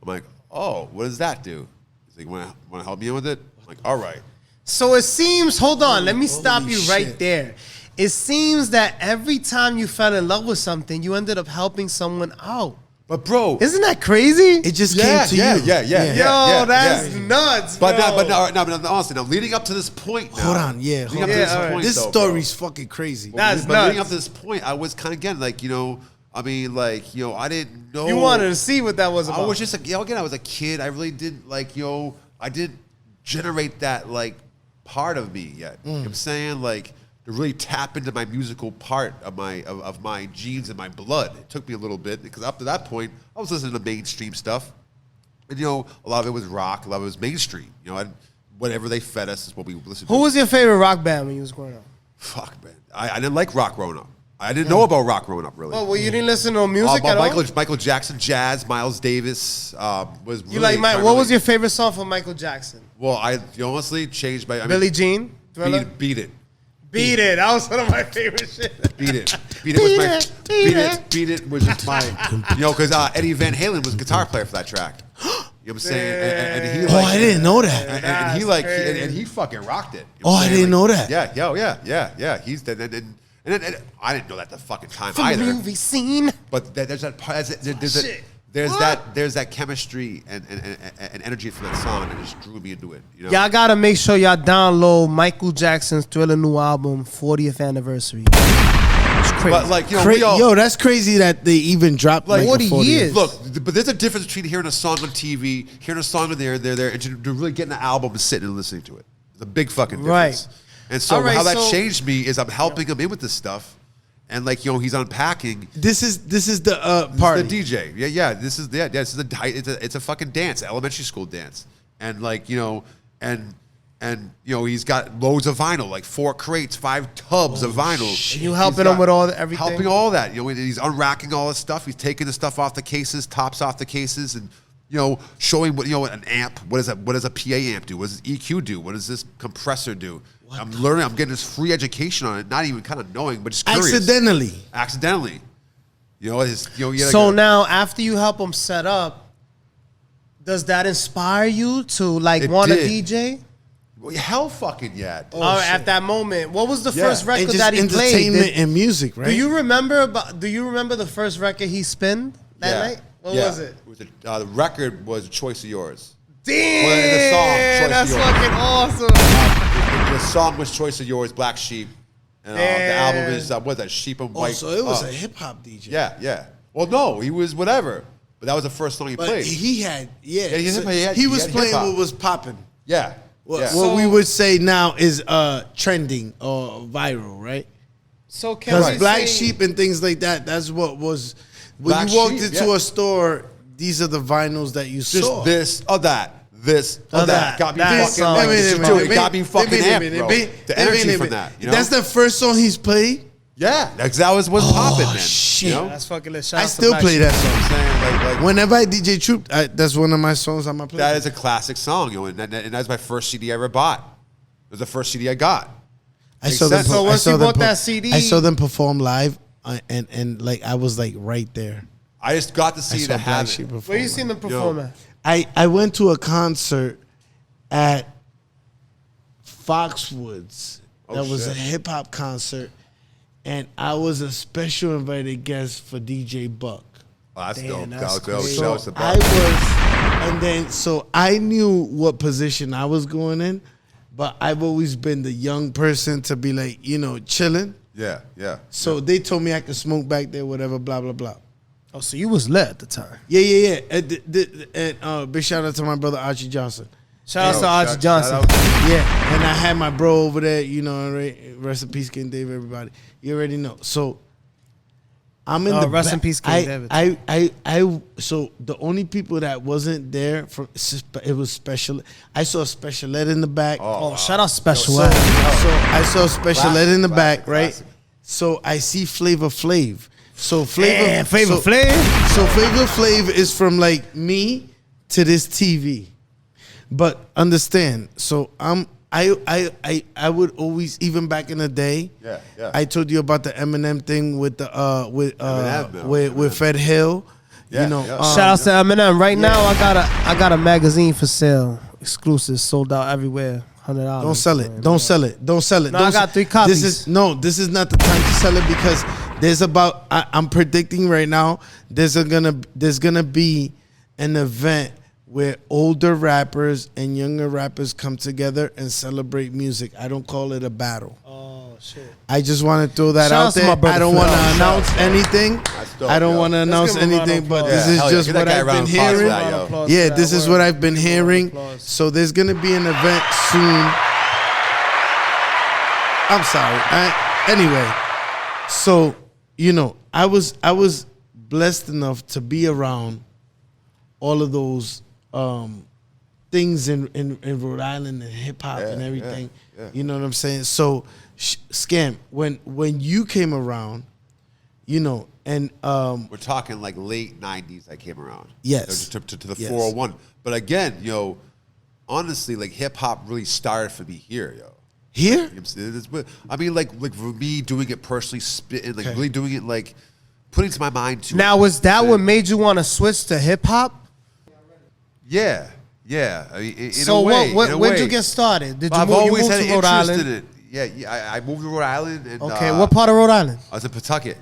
Speaker 3: I'm like, oh, what does that do? He's like, want to help me with it? I'm like, all right.
Speaker 1: So it seems, hold on, let me stop
Speaker 2: Holy
Speaker 1: you right
Speaker 2: shit.
Speaker 1: there. It seems that every time you fell in love with something, you ended up helping someone out.
Speaker 3: But bro,
Speaker 1: Isn't that crazy?
Speaker 2: It just came to you.
Speaker 1: Yo, that's nuts.
Speaker 3: But
Speaker 1: bro.
Speaker 3: no, honestly, now leading up to this point. Now,
Speaker 2: Hold on,
Speaker 3: leading
Speaker 2: hold
Speaker 3: up
Speaker 2: on.
Speaker 3: to this
Speaker 1: all right.
Speaker 3: point,
Speaker 2: This
Speaker 3: though,
Speaker 2: story's fucking crazy.
Speaker 1: That's
Speaker 3: but leading
Speaker 1: nuts.
Speaker 3: up to this point, I was kind of again like, I didn't know.
Speaker 1: You wanted to see what that was
Speaker 3: I
Speaker 1: about.
Speaker 3: was just again, I was a kid. I really didn't I didn't generate that like part of me yet. You know what I'm saying? Like to really tap into my musical part of my genes and my blood. It took me a little bit because up to that point, I was listening to mainstream stuff. And a lot of it was rock, a lot of it was mainstream. Whatever they fed us is what we listened to.
Speaker 1: Who was your favorite rock band when you was growing up?
Speaker 3: Fuck, man. I didn't like rock growing up. I didn't know about rock growing up, really.
Speaker 1: Oh, well, you didn't listen to no music at all?
Speaker 3: Michael Jackson, jazz, Miles Davis was really...
Speaker 1: You like what was your favorite song from Michael Jackson?
Speaker 3: Well, I honestly changed my...
Speaker 1: Billie Jean? Thriller?
Speaker 3: Beat It.
Speaker 1: Beat It. That was one of my favorite shit.
Speaker 3: Beat It. Beat It was just my... because Eddie Van Halen was a guitar player for that track. You know what I'm saying? And he
Speaker 2: I didn't know that.
Speaker 3: And he like... And he fucking rocked it. You know
Speaker 2: Oh,
Speaker 3: what I'm
Speaker 2: I
Speaker 3: saying?
Speaker 2: didn't know that.
Speaker 3: Yeah. He's... And I didn't know that the fucking time
Speaker 1: From
Speaker 3: either.
Speaker 1: the movie scene.
Speaker 3: But there's that part.
Speaker 1: Shit.
Speaker 3: There's that chemistry and energy for that song that just drew me into it.
Speaker 1: Y'all gotta make sure y'all download Michael Jackson's Thriller new album, 40th anniversary. It's crazy.
Speaker 3: But like we all,
Speaker 2: Yo, that's crazy that they even dropped
Speaker 3: like
Speaker 1: 40 years.
Speaker 3: Look, but there's a difference between hearing a song on TV, hearing a song in there, and to really getting an album and sitting and listening to it. There's a big fucking difference.
Speaker 1: Right.
Speaker 3: And so
Speaker 1: All right,
Speaker 3: how that
Speaker 1: so-
Speaker 3: changed me is I'm helping him in with this stuff, and he's unpacking.
Speaker 2: This is the
Speaker 3: This
Speaker 2: party.
Speaker 3: is the DJ. Yeah. This is it's a fucking dance, elementary school dance, and he's got loads of vinyl, like 4 crates, 5 tubs of vinyl.
Speaker 1: You helping him with everything?
Speaker 3: Helping all that. He's unracking all this stuff. He's taking the stuff off the cases, tops off the cases, and showing what an amp. What does a PA amp do? What does EQ do? What does this compressor do? I'm learning. I'm getting this free education on it. Not even kind of knowing, but just curious.
Speaker 2: Accidentally.
Speaker 1: So now, after you help him set up, does that inspire you to
Speaker 3: It
Speaker 1: want to
Speaker 3: did.
Speaker 1: DJ?
Speaker 3: Well, hell fucking yeah.
Speaker 1: At that moment, what was the first
Speaker 2: And
Speaker 1: record
Speaker 2: just
Speaker 1: that he
Speaker 2: entertainment
Speaker 1: played?
Speaker 2: and music, right?
Speaker 1: Do you remember the first record he spinned that night? What was it?
Speaker 3: The record was Choice of Yours.
Speaker 1: Damn,
Speaker 3: the song, Choice
Speaker 1: that's
Speaker 3: of Yours.
Speaker 1: fucking awesome.
Speaker 3: The song was Choice of Yours, Black Sheep. And the album is, what was that, Sheep and White?
Speaker 2: so it was a hip hop DJ.
Speaker 3: Yeah. Well, no, he was whatever. But that was the first song he
Speaker 2: But
Speaker 3: played.
Speaker 2: he had,
Speaker 3: he
Speaker 2: so
Speaker 3: had
Speaker 2: he was playing
Speaker 3: hip-hop.
Speaker 2: what was popping.
Speaker 3: Yeah.
Speaker 2: What we would say now is trending or viral, right?
Speaker 1: So can
Speaker 2: Because
Speaker 1: we
Speaker 2: Black
Speaker 1: say,
Speaker 2: Sheep and things like that, that's what was, when
Speaker 3: Black
Speaker 2: you walked
Speaker 3: Sheep,
Speaker 2: into
Speaker 3: yeah.
Speaker 2: a store, these are the vinyls that you
Speaker 3: Just
Speaker 2: saw.
Speaker 3: this or that. This or that. Got me
Speaker 1: that
Speaker 3: fucking
Speaker 1: song.
Speaker 3: it got me fucking amped, bro. The energy from that.
Speaker 2: That's the first song he's played?
Speaker 3: Yeah. That was what's popping, man.
Speaker 2: shit.
Speaker 1: That's fucking lit.
Speaker 2: I still play that song.
Speaker 3: I'm saying, like,
Speaker 2: Whenever I DJ Troop, that's one of my songs on my playlist.
Speaker 3: that is a classic song, and that's my first CD I ever bought. It was the first CD I got.
Speaker 2: I saw them.
Speaker 3: sense.
Speaker 1: So
Speaker 2: I
Speaker 1: once
Speaker 2: saw
Speaker 1: you
Speaker 2: them
Speaker 1: bought that CD,
Speaker 2: I saw them perform live, and like I was like right there.
Speaker 3: I just got to
Speaker 2: I
Speaker 3: see
Speaker 2: saw
Speaker 3: the
Speaker 2: Black
Speaker 3: habit.
Speaker 2: Sheep perform.
Speaker 1: where you seen them perform at?
Speaker 2: I went to a concert at Foxwoods.
Speaker 3: Oh,
Speaker 2: That was a
Speaker 3: shit.
Speaker 2: hip hop concert, and I was a special invited guest for DJ Buck.
Speaker 3: Oh, that's
Speaker 1: Damn,
Speaker 3: dope.
Speaker 1: that's
Speaker 3: That was
Speaker 1: crazy.
Speaker 3: dope. That was the
Speaker 2: I was, and then so I knew what position I was going in, but I've always been the young person to be like, chilling.
Speaker 3: Yeah.
Speaker 2: So they told me I could smoke back there, whatever, blah blah blah.
Speaker 1: Oh, so you was lit at the time.
Speaker 2: Yeah. And big shout out to my brother Archie Johnson.
Speaker 1: Shout out to Archie Johnson.
Speaker 2: Yeah, and I had my bro over there, you know, right? Rest in peace, King David, everybody. You already know. So I'm in the
Speaker 1: rest in peace, King David.
Speaker 2: So the only people that wasn't there it was special. I saw Special Ed in the back.
Speaker 1: Oh, shout out Special
Speaker 2: So
Speaker 1: Ed.
Speaker 2: I saw Special Ed in the back, right?
Speaker 3: Classic.
Speaker 2: So I see Flavor Flav. So Flavor
Speaker 1: Flav.
Speaker 2: So Flavor Flav is from like me to this TV. But understand, so I would always, even back in the day,
Speaker 3: Yeah.
Speaker 2: I told you about the Eminem thing with the with Fed Hill.
Speaker 3: Yeah,
Speaker 2: You know,
Speaker 3: yeah.
Speaker 1: Shout out to Eminem. Right now, I got a magazine for sale, exclusive, sold out everywhere. $100.
Speaker 2: don't sell it. Don't sell it. Don't sell it.
Speaker 1: No,
Speaker 2: Don't
Speaker 1: I got
Speaker 2: se-
Speaker 1: 3 copies.
Speaker 2: This is not the time to sell it because there's about. I'm predicting right now. There's gonna be an event where older rappers and younger rappers come together and celebrate music. I don't call it a battle.
Speaker 1: Oh shit.
Speaker 2: I just want to throw that
Speaker 1: Shout out
Speaker 2: out
Speaker 1: to
Speaker 2: there.
Speaker 1: my brother
Speaker 2: I don't
Speaker 1: Phil.
Speaker 2: want to
Speaker 1: Shout out.
Speaker 2: announce anything.
Speaker 3: dope,
Speaker 2: I don't
Speaker 3: yo.
Speaker 2: want to announce
Speaker 1: give him a round of
Speaker 2: anything, but
Speaker 1: applause.
Speaker 2: this
Speaker 3: Yeah,
Speaker 2: is
Speaker 3: hell yeah.
Speaker 2: just
Speaker 3: Give that
Speaker 2: what
Speaker 3: guy a
Speaker 2: I've
Speaker 3: round
Speaker 2: been
Speaker 3: of applause for
Speaker 2: hearing.
Speaker 3: that, yo.
Speaker 2: Yeah, this is what I've been hearing. So there's gonna be an event soon. I'm sorry. Anyway, so you know, I was blessed enough to be around all of those things in Rhode Island and hip hop and everything.
Speaker 3: yeah.
Speaker 2: You know what I'm saying? So, Scam, when you came around, you know, and
Speaker 3: We're talking like late 90s I came around.
Speaker 2: Yes.
Speaker 3: To the
Speaker 2: Yes.
Speaker 3: 401. But again, yo, honestly, like hip hop really started for me here, yo.
Speaker 2: here,
Speaker 3: You know what I'm saying? I mean, like for me doing it personally, spitting, like really doing it, like putting to my mind to
Speaker 1: Now,
Speaker 3: it.
Speaker 1: was that what made you want to switch to hip hop?
Speaker 3: Yeah. I mean, in
Speaker 1: So
Speaker 3: a way,
Speaker 1: when'd you get started? Did you
Speaker 3: I've
Speaker 1: move,
Speaker 3: always
Speaker 1: you moved
Speaker 3: had
Speaker 1: to
Speaker 3: an
Speaker 1: Rhode
Speaker 3: interest
Speaker 1: Island?
Speaker 3: in it. Yeah, I moved to Rhode Island. And,
Speaker 1: Okay, what part of Rhode Island?
Speaker 3: I was in Pawtucket.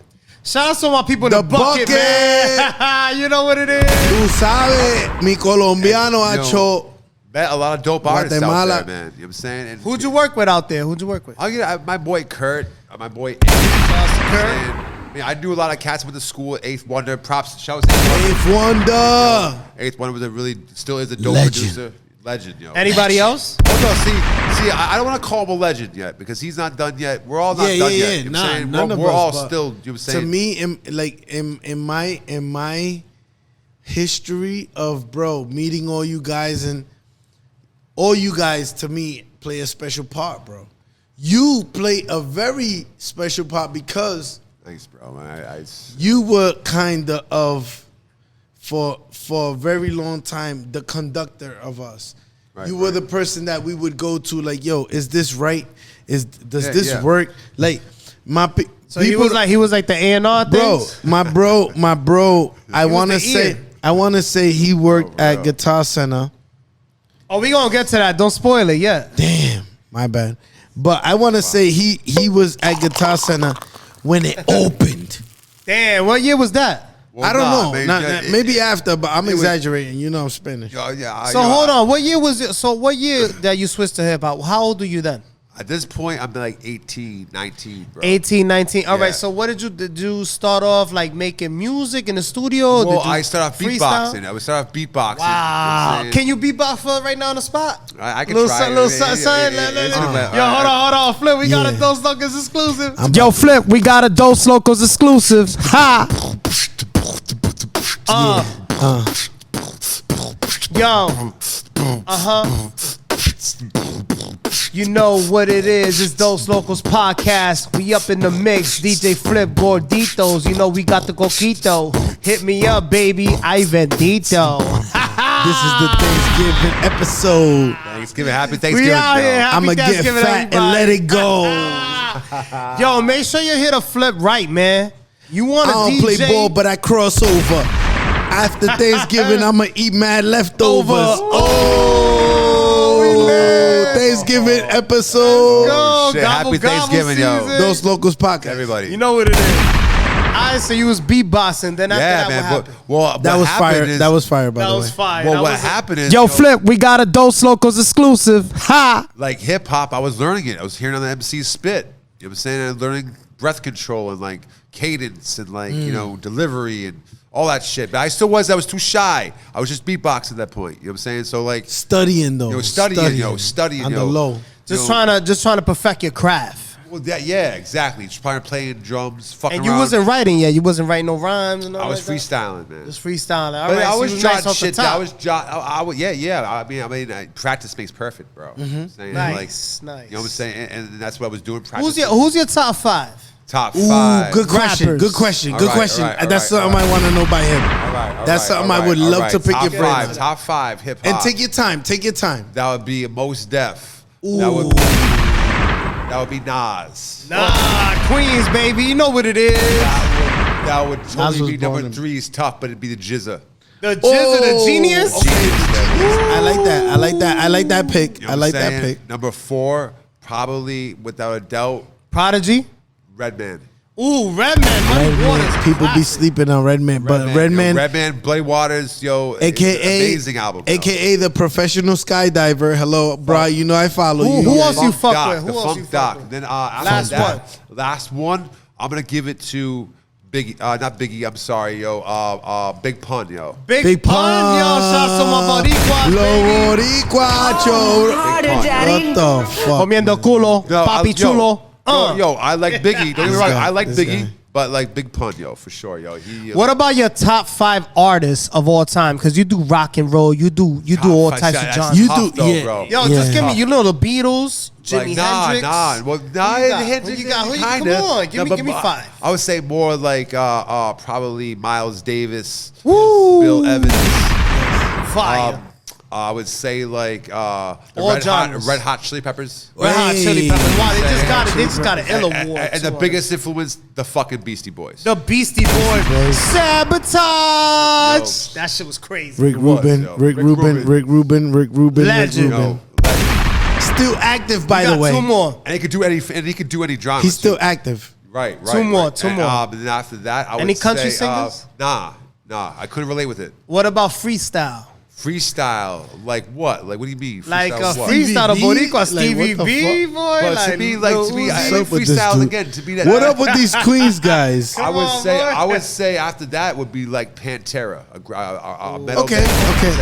Speaker 1: Shout out to my people in
Speaker 2: The
Speaker 1: the bucket, man. You know what it is.
Speaker 2: tú sabes, mi colombiano
Speaker 3: You know,
Speaker 2: acho.
Speaker 3: Met a lot of dope artists
Speaker 2: Guatemala.
Speaker 3: out there, man. You know what I'm saying? And,
Speaker 1: Who'd you work with out there? Who'd you work with?
Speaker 3: Oh, yeah, my boy Kurt, my boy
Speaker 1: Kurt.
Speaker 3: I mean, I knew a lot of cats with the school. Eighth Wonder, props. Shout out to
Speaker 2: Eighth Wonder.
Speaker 3: Eighth Wonder was still is a dope
Speaker 2: Legend.
Speaker 3: producer. Legend, yo.
Speaker 1: Anybody else?
Speaker 3: Oh, no, see, I don't want to call him a legend yet because he's not done yet. We're all not done yet. You know what I'm saying?
Speaker 2: None of
Speaker 3: we're
Speaker 2: us,
Speaker 3: all
Speaker 2: but
Speaker 3: still, you know what I'm
Speaker 2: To
Speaker 3: saying?
Speaker 2: me, in my history of meeting all you guys, and all you guys to me play a special part, bro. You play a very special part because
Speaker 3: Thanks, bro. Man.
Speaker 2: you were kind of for a very long time the conductor of us.
Speaker 3: Right,
Speaker 2: You were
Speaker 3: right.
Speaker 2: the person that we would go to, like, yo, is this right? Does
Speaker 3: Yeah,
Speaker 2: this
Speaker 3: yeah.
Speaker 2: work? Like
Speaker 1: So he was like the A&R
Speaker 2: bro,
Speaker 1: things?
Speaker 2: my bro. I
Speaker 1: was
Speaker 2: want to
Speaker 1: the
Speaker 2: say
Speaker 1: ear.
Speaker 2: he worked
Speaker 3: Oh,
Speaker 2: at
Speaker 3: bro.
Speaker 2: Guitar Center.
Speaker 1: Oh, we gonna get to that. Don't spoil it yet.
Speaker 2: Damn, my bad. But I want to say he was at Guitar Center when it opened.
Speaker 1: Damn, what year was that?
Speaker 3: Well,
Speaker 2: I don't
Speaker 3: nah,
Speaker 2: know.
Speaker 3: man,
Speaker 2: Maybe after, but I'm
Speaker 3: was-
Speaker 2: exaggerating. You know I'm Spanish.
Speaker 3: Yeah,
Speaker 1: So hold on. What year was it? So what year that you switched to hip hop? How old are you then?
Speaker 3: At this point, I'm like 18, 19, bro.
Speaker 1: 18, 19. All right.
Speaker 3: Yeah.
Speaker 1: So what did you start off like making music in the studio?
Speaker 3: Well,
Speaker 1: Did you
Speaker 3: I started off
Speaker 1: freestyle?
Speaker 3: beatboxing. I would start off beatboxing.
Speaker 1: Wow.
Speaker 3: You know what I'm saying?
Speaker 1: Can you beatbox for it right now on the spot?
Speaker 3: I can
Speaker 1: Little
Speaker 3: try.
Speaker 1: something, little
Speaker 3: Yeah,
Speaker 1: something,
Speaker 3: yeah,
Speaker 1: something.
Speaker 3: yeah,
Speaker 1: Yo,
Speaker 3: it's
Speaker 1: hold
Speaker 3: gonna be-
Speaker 1: hold on. Flip, we got a
Speaker 2: Yeah.
Speaker 1: Dos Locos exclusive.
Speaker 2: I'm-
Speaker 1: Yo, Flip, we got a Dos Locos exclusive. Ha! Yo. You know what it is. It's Dos Locos podcast. We up in the mix. DJ Flip, Gorditos. You know we got the coquito. Hit me up, baby. I vendito.
Speaker 2: This is the Thanksgiving episode.
Speaker 3: Thanksgiving. Happy
Speaker 1: We
Speaker 3: Thanksgiving,
Speaker 1: out here.
Speaker 3: bro.
Speaker 1: Happy
Speaker 2: I'ma get
Speaker 1: Thanksgiving,
Speaker 2: fat and
Speaker 1: everybody.
Speaker 2: let it go.
Speaker 1: Yo, make sure you hit a Flip right, man. You want
Speaker 2: I
Speaker 1: to
Speaker 2: don't
Speaker 1: DJ?
Speaker 2: play ball, but I cross over. After Thanksgiving, I'ma eat mad leftovers. Oh, Thanksgiving episode.
Speaker 1: Go,
Speaker 3: Shit,
Speaker 1: gobble,
Speaker 3: happy
Speaker 1: gobble
Speaker 3: Thanksgiving, yo.
Speaker 1: season.
Speaker 2: Those Locos podcast.
Speaker 3: Everybody.
Speaker 1: You know what it is. I so you was beatboxing. Then after
Speaker 3: yeah,
Speaker 1: that,
Speaker 3: man.
Speaker 1: what happened?
Speaker 2: That was fire.
Speaker 3: Is,
Speaker 2: That was fire, by
Speaker 1: That
Speaker 2: the
Speaker 1: was
Speaker 2: way.
Speaker 1: fire.
Speaker 3: Well,
Speaker 1: That
Speaker 3: what
Speaker 1: was
Speaker 3: happened is,
Speaker 1: Yo, Flip, we got a Dos Locos exclusive. Ha!
Speaker 3: like hip hop, I was learning it. I was hearing on the MC spit. You know what I'm saying? I'm learning breath control and like cadence and like, you know, delivery and all that shit. But I was too shy. I was just beatboxing at that point. You know what I'm saying? So like
Speaker 2: studying though.
Speaker 3: Studying
Speaker 2: on the low.
Speaker 1: Just trying to perfect your craft.
Speaker 3: Well, yeah, exactly. Just trying to play drums, fucking
Speaker 1: And you
Speaker 3: around.
Speaker 1: wasn't writing yet. You wasn't writing no rhymes and all
Speaker 3: I was
Speaker 1: like
Speaker 3: freestyling, man.
Speaker 1: Just freestyling. All
Speaker 3: But
Speaker 1: right,
Speaker 3: I
Speaker 1: so
Speaker 3: was
Speaker 1: you
Speaker 3: jotting
Speaker 1: nice
Speaker 3: shit.
Speaker 1: off
Speaker 3: I
Speaker 1: the
Speaker 3: was
Speaker 1: top.
Speaker 3: yeah. I mean, practice makes perfect, bro. You know what I'm saying?
Speaker 1: Nice.
Speaker 3: You know what I'm saying? And that's what I was doing.
Speaker 1: Who's your top 5?
Speaker 3: Top
Speaker 2: Ooh,
Speaker 3: 5?
Speaker 2: good question.
Speaker 1: Rappers.
Speaker 2: Good question.
Speaker 3: All
Speaker 2: Good
Speaker 3: right,
Speaker 2: question.
Speaker 3: all right,
Speaker 2: That's
Speaker 3: all
Speaker 2: something
Speaker 3: right.
Speaker 2: I want to know by him.
Speaker 3: All
Speaker 2: That's something I would love to pick your brain on.
Speaker 3: Top 5 hip hop.
Speaker 2: And take your time. Take your time.
Speaker 3: That would be Most Def.
Speaker 2: Ooh.
Speaker 3: That would be Nas.
Speaker 1: Queens, baby. You know what it is.
Speaker 3: That would
Speaker 2: Nas
Speaker 3: totally
Speaker 2: was
Speaker 3: be number
Speaker 2: born in-
Speaker 3: 3 is tough, but it'd be the Jizza.
Speaker 1: The Jizz the Genius.
Speaker 2: I like that. I like that. I like that pick.
Speaker 3: You know
Speaker 2: I
Speaker 3: what
Speaker 2: like
Speaker 3: I'm
Speaker 2: that
Speaker 3: saying?
Speaker 2: pick.
Speaker 3: Number 4, probably without a doubt,
Speaker 1: Prodigy.
Speaker 3: Redman.
Speaker 1: Ooh, Redman. Money
Speaker 2: Redman.
Speaker 1: Waters.
Speaker 2: People be
Speaker 1: classic.
Speaker 2: sleeping on Redman, but Redman,
Speaker 3: Redman, Bloody Waters, yo,
Speaker 2: AKA
Speaker 3: it's an amazing album. yo.
Speaker 2: AKA the professional skydiver. Hello, bro. You know I follow you.
Speaker 1: Who else you
Speaker 3: Funk
Speaker 1: fuck
Speaker 3: Doc,
Speaker 1: with?
Speaker 3: the
Speaker 1: Who else
Speaker 3: Funk
Speaker 1: you fuck
Speaker 3: Doc.
Speaker 1: with?
Speaker 3: Then after
Speaker 1: Last
Speaker 3: last one, I'm gonna give it to Biggie. Not Biggie. I'm sorry, yo. Big Pun, yo.
Speaker 1: Big Pun, yo. Shouts to my boricuas,
Speaker 2: Lo
Speaker 1: baby.
Speaker 2: Boricuacho.
Speaker 3: Big Pun.
Speaker 2: What the fuck?
Speaker 1: Comiendo culo.
Speaker 3: No,
Speaker 1: Papi chulo.
Speaker 3: Yo, I like Biggie. Don't get me wrong. I like
Speaker 2: This
Speaker 3: Biggie,
Speaker 2: guy.
Speaker 3: but like Big Pun, yo, for sure, yo.
Speaker 1: What about your top 5 artists of all time? Because you do rock and roll. You do all
Speaker 3: Top
Speaker 1: types
Speaker 3: five,
Speaker 1: of
Speaker 3: that's
Speaker 1: genres.
Speaker 2: You
Speaker 3: tough,
Speaker 2: do-
Speaker 3: though,
Speaker 2: yeah.
Speaker 3: bro.
Speaker 1: Yo,
Speaker 2: Yeah.
Speaker 1: just give me, you know, the Beatles, Jimi Hendrix.
Speaker 3: Well,
Speaker 1: Who you got?
Speaker 3: Hendrix.
Speaker 1: Who you got? Who you-
Speaker 3: Kinda.
Speaker 1: come on, give me
Speaker 3: but
Speaker 1: 5.
Speaker 3: I would say more like probably Miles Davis,
Speaker 1: Woo.
Speaker 3: Bill Evans.
Speaker 1: Fire.
Speaker 3: I would say like the
Speaker 1: All
Speaker 3: Red
Speaker 1: genres.
Speaker 3: Hot Chili Peppers.
Speaker 1: Red Hot Chili Peppers. Wow, they just got it. They
Speaker 2: Chili
Speaker 1: just got an ill award.
Speaker 3: And the
Speaker 1: too.
Speaker 3: biggest influence, the fucking Beastie Boys.
Speaker 1: The Beastie Boys.
Speaker 2: Boys.
Speaker 1: Sabotage.
Speaker 3: Yo.
Speaker 1: That shit was crazy.
Speaker 2: Rick
Speaker 3: was,
Speaker 2: Rubin,
Speaker 3: yo.
Speaker 2: Rick
Speaker 3: Rick
Speaker 2: Rubin,
Speaker 3: Rubin.
Speaker 2: Rick Rubin, Rick Rubin, Rick
Speaker 1: Legend.
Speaker 2: Rubin.
Speaker 3: Yo,
Speaker 2: Still active, by
Speaker 1: We
Speaker 2: the
Speaker 1: got
Speaker 2: way.
Speaker 1: 2 more.
Speaker 3: and he could do any genre.
Speaker 2: He's still
Speaker 3: too.
Speaker 2: active.
Speaker 3: Right.
Speaker 1: Two more.
Speaker 3: And then after that, I would
Speaker 1: Any country
Speaker 3: say,
Speaker 1: singers?
Speaker 3: Nah, I couldn't relate with it.
Speaker 1: What about freestyle?
Speaker 3: Freestyle, like what? Like what do you mean?
Speaker 1: Like a
Speaker 3: Freestyle what?
Speaker 1: freestyle of
Speaker 2: Stevie B?
Speaker 1: Boricua, Stevie
Speaker 2: Like, what the
Speaker 1: B,
Speaker 2: fuck?
Speaker 1: boy.
Speaker 3: But to me,
Speaker 1: Lil
Speaker 3: I
Speaker 1: Uzi.
Speaker 3: like
Speaker 2: What's up with this
Speaker 3: freestyle
Speaker 2: dude?
Speaker 3: again. To me, that
Speaker 2: What up with these Queens guys?
Speaker 3: I would
Speaker 1: Come on,
Speaker 3: say,
Speaker 1: boy.
Speaker 3: I would say after that would be like Pantera, a metal.
Speaker 2: Okay,
Speaker 3: band.
Speaker 2: okay,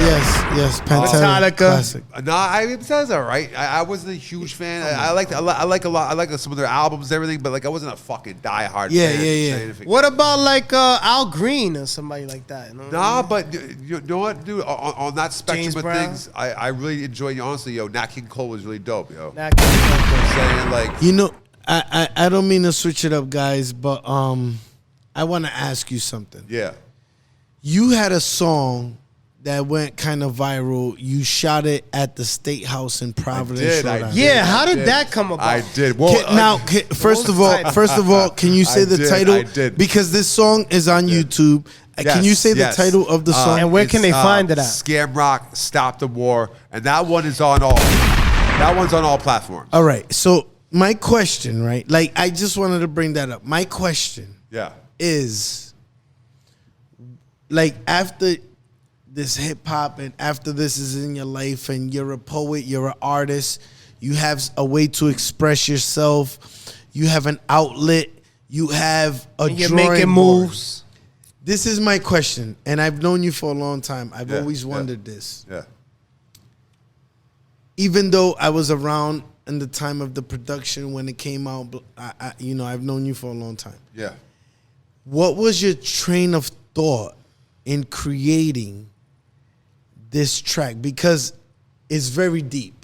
Speaker 2: yes, Pantera,
Speaker 1: Metallica.
Speaker 2: classic.
Speaker 3: It sounds all right. I wasn't a huge fan. I like a lot. I like some of their albums, and everything, but like I wasn't a fucking diehard
Speaker 2: Yeah,
Speaker 3: fan.
Speaker 2: yeah.
Speaker 1: What about like Al Green or somebody like that? You know what I
Speaker 3: Nah,
Speaker 1: mean?
Speaker 3: but you know what, dude? On that spectrum
Speaker 1: James
Speaker 3: of
Speaker 1: Brown?
Speaker 3: things, I really enjoy. Honestly, yo, Nat King Cole was really dope, yo.
Speaker 1: Nah, give me that.
Speaker 3: I'm saying like,
Speaker 2: You know, I don't mean to switch it up, guys, but I want to ask you something.
Speaker 3: yeah.
Speaker 2: You had a song that went kind of viral. You shot it at the State House in Providence,
Speaker 3: did,
Speaker 2: Rhode
Speaker 3: I
Speaker 2: Island.
Speaker 3: did.
Speaker 1: Yeah, how did that come about?
Speaker 3: I did. Well,
Speaker 2: First of all, can you say
Speaker 3: I
Speaker 2: the
Speaker 3: did,
Speaker 2: title?
Speaker 3: I did.
Speaker 2: Because this song is on YouTube. Can you say the title of the song?
Speaker 1: And where can they find it at?
Speaker 3: Scamrock, Stop the War, and that one is on all. That one's on all platforms.
Speaker 2: All right. So my question, right? Like, I just wanted to bring that up. My question
Speaker 3: Yeah.
Speaker 2: is, like, after this hip hop and after this is in your life and you're a poet, you're an artist, you have a way to express yourself, you have an outlet, you have a
Speaker 1: And you're
Speaker 2: drawing
Speaker 1: making
Speaker 2: board.
Speaker 1: moves.
Speaker 2: This is my question, and I've known you for a long time. I've
Speaker 3: Yeah,
Speaker 2: always
Speaker 3: yeah.
Speaker 2: wondered this.
Speaker 3: Yeah.
Speaker 2: Even though I was around in the time of the production when it came out, I've known you for a long time.
Speaker 3: Yeah.
Speaker 2: What was your train of thought in creating this track? Because it's very deep.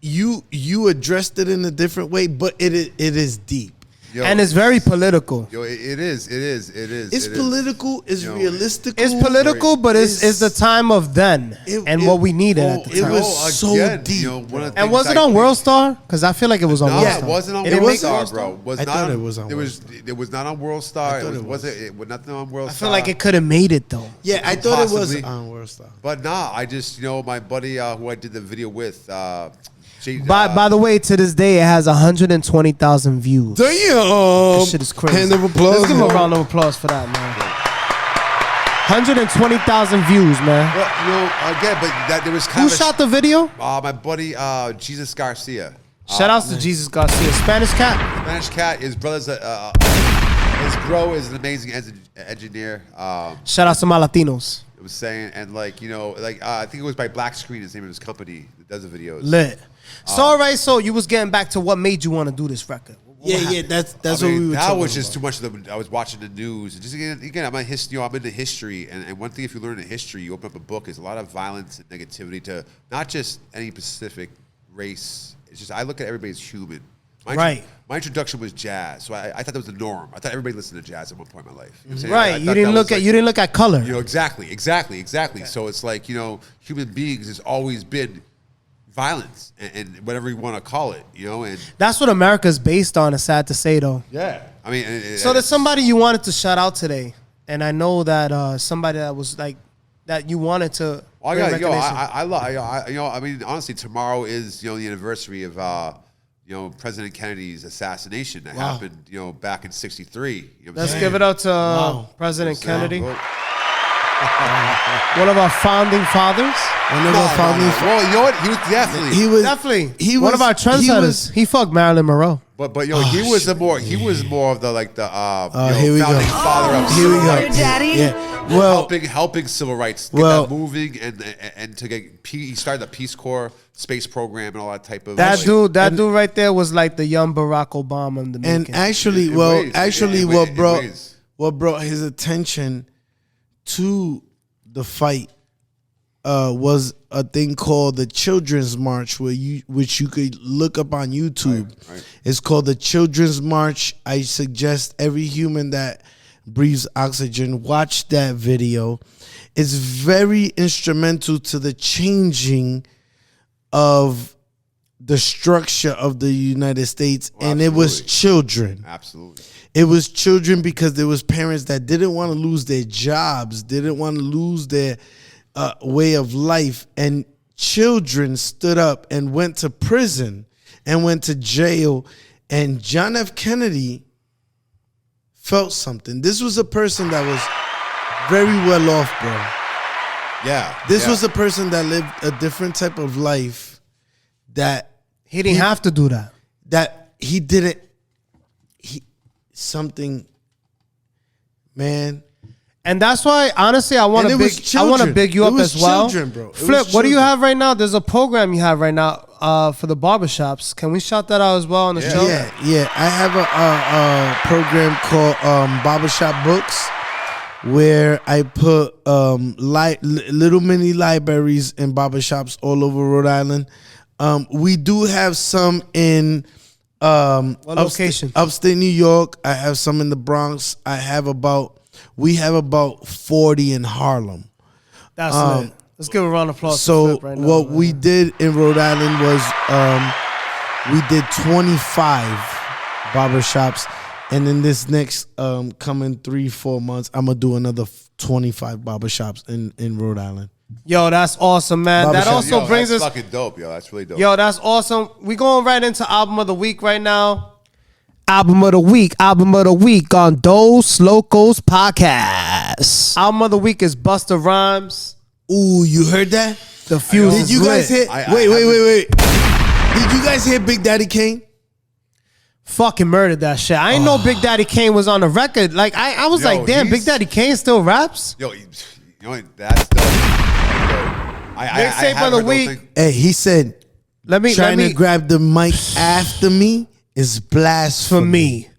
Speaker 2: You addressed it in a different way, but it is deep.
Speaker 3: Yo,
Speaker 1: And it's very political.
Speaker 3: Yo, it is.
Speaker 2: It's political. It's
Speaker 3: Yo,
Speaker 2: realistic.
Speaker 1: It's political, but it's the time of then and what we needed at the
Speaker 2: it
Speaker 1: time.
Speaker 2: was so deep.
Speaker 3: One of the
Speaker 1: And
Speaker 3: things
Speaker 1: was it
Speaker 3: I
Speaker 1: on
Speaker 3: think-
Speaker 1: World Star? Because I feel like it was on
Speaker 3: No,
Speaker 1: World
Speaker 3: it
Speaker 1: Star.
Speaker 3: wasn't on
Speaker 1: It didn't
Speaker 3: World
Speaker 1: make it
Speaker 3: Star,
Speaker 1: World Star?
Speaker 3: bro. Was
Speaker 2: I
Speaker 3: not
Speaker 2: thought
Speaker 3: on-
Speaker 2: it was on
Speaker 3: It
Speaker 2: World
Speaker 3: was.
Speaker 2: Star.
Speaker 3: It was not on World Star.
Speaker 2: I thought
Speaker 3: It
Speaker 2: it
Speaker 3: was.
Speaker 2: was.
Speaker 3: It was nothing on World
Speaker 1: I
Speaker 3: Star.
Speaker 1: feel like it could have made it though.
Speaker 2: Yeah, I thought it
Speaker 3: Possibly.
Speaker 2: was on World Star.
Speaker 3: But nah, I just my buddy who I did the video with.
Speaker 1: By the way, to this day, it has 120,000 views.
Speaker 2: Damn!
Speaker 1: This shit is crazy.
Speaker 2: Hand of applause.
Speaker 1: Let's give him a round of applause for that, man. 120,000 views, man.
Speaker 3: Well, again, but there was kind
Speaker 1: Who
Speaker 3: of
Speaker 1: shot the video?
Speaker 3: my buddy Jesus Garcia.
Speaker 1: Shout outs to Jesus Garcia. Spanish Cat.
Speaker 3: Spanish Cat. His brother's his bro is an amazing engineer.
Speaker 1: Shout out to my Latinos.
Speaker 3: I was saying, and like, you know, like I think it was by Black Screen, his name of his company that does the videos.
Speaker 1: Lit. So all right, so you was getting back to what made you want to do this record.
Speaker 2: Yeah, that's
Speaker 3: I
Speaker 2: what
Speaker 3: mean,
Speaker 2: we were
Speaker 3: that
Speaker 2: talking
Speaker 3: was just
Speaker 2: about.
Speaker 3: too much. I was watching the news. And just again, I'm into history, and one thing if you learn the history, you open up a book. Is a lot of violence and negativity to not just any specific race. It's just I look at everybody as human. My introduction was jazz, so I thought that was the norm. I thought everybody listened to jazz at one point in my life. You know what I'm saying?
Speaker 1: Right, you didn't look at color.
Speaker 3: You know, exactly. Okay. So it's like, you know, human beings has always been violence and whatever you want to call it, you know, and
Speaker 1: that's what America's based on. It's sad to say, though.
Speaker 3: yeah, I mean,
Speaker 1: So there's somebody you wanted to shout out today, and I know that somebody that was like that you wanted to.
Speaker 3: I mean, honestly, tomorrow is, you know, the anniversary of you know, President Kennedy's assassination that happened, you know, back in '63. You know what I'm
Speaker 1: Let's
Speaker 3: saying?
Speaker 1: give it up to President Kennedy, one of our founding fathers.
Speaker 3: Well, you know what? He was definitely.
Speaker 1: One of our trendsetters. He fucked Marilyn Monroe.
Speaker 3: But you know, he was more of the like the
Speaker 2: here we
Speaker 3: founding
Speaker 2: go.
Speaker 3: father of
Speaker 2: Here we
Speaker 3: civil
Speaker 2: go.
Speaker 3: rights.
Speaker 2: Yeah. Well,
Speaker 3: helping civil rights get that moving and to get he started the Peace Corps space program and all that type of
Speaker 1: That dude right there was like the young Barack Obama in the making.
Speaker 2: And actually, what brought his attention to the fight was a thing called the Children's March, which you could look up on YouTube. Right. It's called the Children's March. I suggest every human that breathes oxygen watch that video. It's very instrumental to the changing of the structure of the United States, and it was children.
Speaker 3: Absolutely.
Speaker 2: It was children because there was parents that didn't want to lose their jobs, didn't want to lose their way of life, and children stood up and went to prison and went to jail, and John F. Kennedy felt something. This was a person that was very well off, bro.
Speaker 3: Yeah.
Speaker 2: This was a person that lived a different type of life that
Speaker 1: he didn't have to do that.
Speaker 2: That he didn't. Something, man.
Speaker 1: And that's why, honestly, I want to big you up as well.
Speaker 2: Children, bro.
Speaker 1: Flip, what do you have right now? There's a program you have right now for the barbershops. Can we shout that out as well on the show?
Speaker 2: Yeah. I have a program called Barbershop Books, where I put little mini libraries in barbershops all over Rhode Island. We do have some in
Speaker 1: what location?
Speaker 2: Upstate New York. I have some in the Bronx. We have about 40 in Harlem.
Speaker 1: That's lit. Let's give a round of applause.
Speaker 2: So
Speaker 1: for Flip right now,
Speaker 2: what
Speaker 1: man.
Speaker 2: we did in Rhode Island was we did 25 barbershops, and in this next coming 3-4 months, I'm gonna do another 25 barbershops in Rhode Island.
Speaker 1: Yo, that's awesome, man. That also brings us
Speaker 3: fucking dope, yo. That's really dope.
Speaker 1: Yo, that's awesome. We going right into album of the week right now. Album of the week on Dos Lokos podcast. Album of the week is Busta Rhymes.
Speaker 2: Ooh, you heard that?
Speaker 1: The Fuse.
Speaker 2: Did you guys hear? Wait. Did you guys hear Big Daddy Kane?
Speaker 1: Fucking murdered that shit. I didn't know Big Daddy Kane was on the record. Like I was like, damn, Big Daddy Kane still raps?
Speaker 3: Yo, you know what? That's dope.
Speaker 1: Mixtape of the week.
Speaker 2: Hey, he said, trying to grab the mic after me is blasphemy.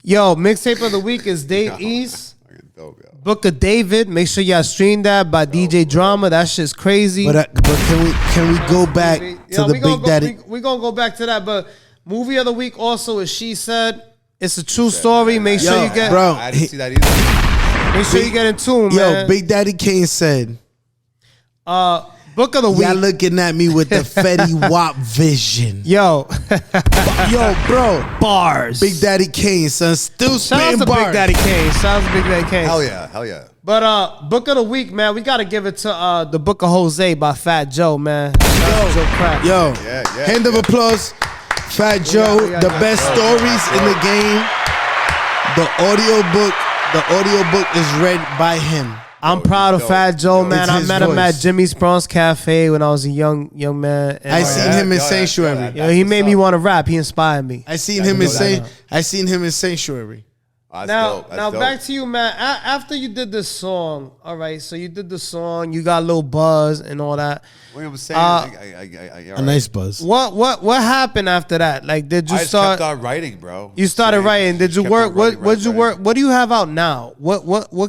Speaker 1: Yo, mixtape of the week is Dave East.
Speaker 3: Dope, yo.
Speaker 1: Book of David. Make sure y'all stream that by DJ Drama. That shit's crazy.
Speaker 2: But can we go back to the Big Daddy?
Speaker 1: We're going to go back to that. But movie of the week also is She Said. It's a true story. Make sure you get...
Speaker 2: Bro,
Speaker 3: I didn't see that either.
Speaker 1: Make sure you get in tune, man.
Speaker 2: Yo, Big Daddy Kane said...
Speaker 1: Book of the week.
Speaker 2: Y'all looking at me with the Fetty Wap vision.
Speaker 1: Yo,
Speaker 2: bro.
Speaker 1: Bars.
Speaker 2: Big Daddy Kane, son. Still
Speaker 1: Shout out
Speaker 2: spitting
Speaker 1: to
Speaker 2: bars.
Speaker 1: Big Daddy Kane. Shout out to Big Daddy Kane.
Speaker 3: Hell yeah.
Speaker 1: But book of the week, man, we got to give it to the Book of Jose by Fat Joe, man. Shout out to Joe Crack.
Speaker 2: Yo, hand of applause. Fat Joe, the best stories in the game. The audiobook is read by him.
Speaker 1: I'm proud of Fat Joe, man. I met him at Jimmy's Bronx Cafe when I was a young man. And
Speaker 2: I seen him in Sanctuary.
Speaker 1: He made me want to rap. He inspired me.
Speaker 2: I seen him in Sanctuary.
Speaker 3: That's
Speaker 1: Now,
Speaker 3: dope. That's dope.
Speaker 1: back to you, man. After you did this song, all right. So you did the song, you got a little buzz and all that.
Speaker 3: What I'm saying,
Speaker 2: A nice buzz.
Speaker 1: What happened after that? Like, did you
Speaker 3: I just
Speaker 1: start?
Speaker 3: kept on writing, bro.
Speaker 1: You started writing. Did you
Speaker 3: Kept
Speaker 1: work?
Speaker 3: on writing,
Speaker 1: What did you
Speaker 3: writing.
Speaker 1: work? What do you have out now? What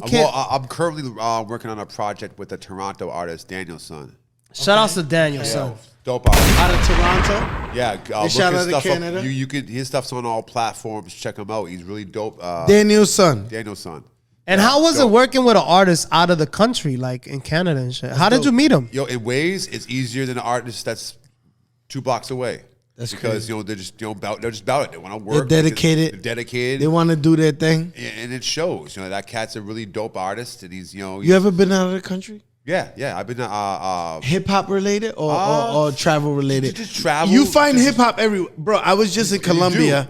Speaker 1: can?
Speaker 3: Well, I'm currently working on a project with the Toronto artist Daniel Son.
Speaker 1: Shout out to Daniel, son.
Speaker 3: Dope artist.
Speaker 2: Out of Toronto.
Speaker 3: Yeah,
Speaker 2: They shout out to
Speaker 3: stuff
Speaker 2: Canada?
Speaker 3: up. You could his stuff's on all platforms. Check him out. He's really dope.
Speaker 2: Daniel's son.
Speaker 3: Daniel Son.
Speaker 1: And how was it
Speaker 3: dope.
Speaker 1: working with an artist out of the country, like in Canada and shit? How did you meet him?
Speaker 3: Yo, in ways, it's easier than an artist that's 2 blocks away.
Speaker 2: That's
Speaker 3: because
Speaker 2: crazy.
Speaker 3: they're just they're just about it. They want to work.
Speaker 2: They're dedicated.
Speaker 3: They're dedicated.
Speaker 2: They want to do their thing.
Speaker 3: And it shows. That cat's a really dope artist, and he's
Speaker 2: You ever been out of the country?
Speaker 3: Yeah. I've been
Speaker 2: Hip hop related or travel related?
Speaker 3: just travel.
Speaker 2: You find hip hop everywhere, bro. I was just in Colombia.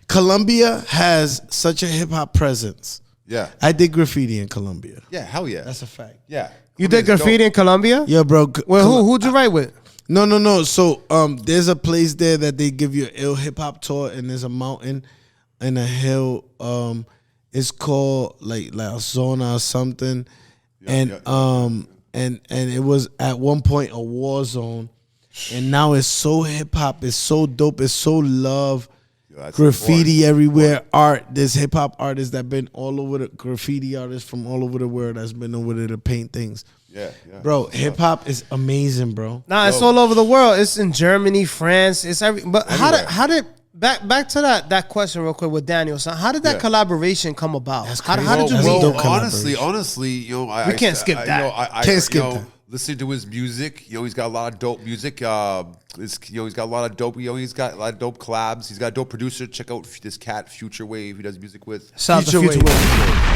Speaker 2: Colombia has such a hip hop presence.
Speaker 3: Yeah.
Speaker 2: I did graffiti in Colombia.
Speaker 3: Yeah, hell yeah.
Speaker 2: That's a fact.
Speaker 3: Yeah.
Speaker 1: You did
Speaker 3: Colombia's
Speaker 1: graffiti
Speaker 3: dope.
Speaker 1: in Colombia?
Speaker 2: Yeah, bro.
Speaker 1: Well, who'd you write with?
Speaker 2: No. So there's a place there that they give you an ill hip hop tour, and there's a mountain and a hill. It's called like La Zona or something, and it was at one point a war zone, and now it's so hip hop. It's so dope. It's so love.
Speaker 3: That's
Speaker 2: Graffiti
Speaker 3: important.
Speaker 2: everywhere, art. There's hip hop artists that been all over the graffiti artists from all over the world that's been over there to paint things.
Speaker 3: Yeah.
Speaker 2: Bro, hip hop is amazing, bro.
Speaker 1: Nah, it's all over the world. It's in Germany, France. It's but
Speaker 3: Everywhere.
Speaker 1: how did back to that question real quick with Daniel? So how did that collaboration come about?
Speaker 2: That's
Speaker 1: How
Speaker 2: crazy.
Speaker 1: did you
Speaker 2: That's
Speaker 1: meet?
Speaker 2: dope
Speaker 1: him?
Speaker 2: collaboration.
Speaker 3: honestly,
Speaker 1: We can't skip that.
Speaker 2: Can't skip that.
Speaker 3: Listening to his music, he's got a lot of dope music. He's got a lot of dope. He's got a lot of dope collabs. He's got a dope producer. Check out this cat, Future Wave. He does music with.
Speaker 1: Shout out to
Speaker 2: Future
Speaker 1: Future
Speaker 2: Wave.
Speaker 1: Wave.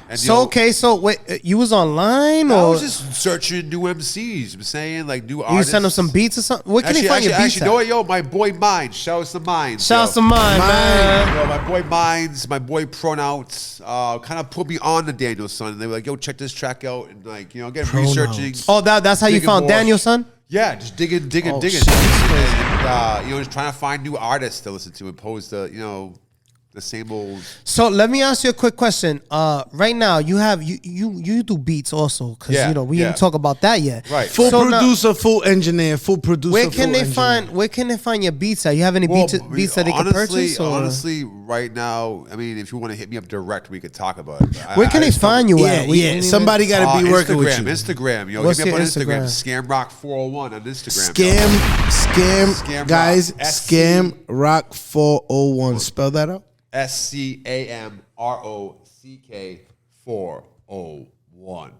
Speaker 3: And,
Speaker 1: So okay, so wait, you was online
Speaker 3: I
Speaker 1: or
Speaker 3: was just searching new MCs. I'm saying like new
Speaker 1: you
Speaker 3: artists.
Speaker 1: send them some beats or something? Where can they find your beats
Speaker 3: Actually, you know what, yo? My boy Minds. Shout out to Minds.
Speaker 1: Shout out to mine, man.
Speaker 3: Yo, my boy Minds, my boy Pronouns, kind of put me on to Daniel Son. And they were like, yo, check this track out. And like, again,
Speaker 2: Pronouns.
Speaker 3: researching.
Speaker 1: Oh, that's how you
Speaker 3: digging
Speaker 1: found
Speaker 3: more.
Speaker 1: Daniel, son?
Speaker 3: Yeah, just digging.
Speaker 1: Oh,
Speaker 3: And,
Speaker 1: shit, that's crazy.
Speaker 3: just trying to find new artists to listen to opposed to, the same old.
Speaker 1: So let me ask you a quick question. Right now you do beats also because
Speaker 3: Yeah,
Speaker 1: we
Speaker 3: yeah.
Speaker 1: didn't talk about that yet.
Speaker 3: Right.
Speaker 2: Full
Speaker 1: So now-
Speaker 2: producer, full engineer, full producer.
Speaker 1: Where can
Speaker 2: full
Speaker 1: they
Speaker 2: engineer.
Speaker 1: find your beats at? You have any beats that they can purchase? Or?
Speaker 3: Honestly, right now, I mean, if you want to hit me up direct, we could talk about it.
Speaker 1: Where can they find you at?
Speaker 2: Yeah. Somebody got to be working with you.
Speaker 3: Instagram.
Speaker 1: What's
Speaker 3: Hit me up on
Speaker 1: your
Speaker 3: Instagram. Scamrock401 on Instagram.
Speaker 2: Scam, guys.
Speaker 3: Rock.
Speaker 2: Scamrock 401. Spell that out.
Speaker 3: SCAMROCK 401.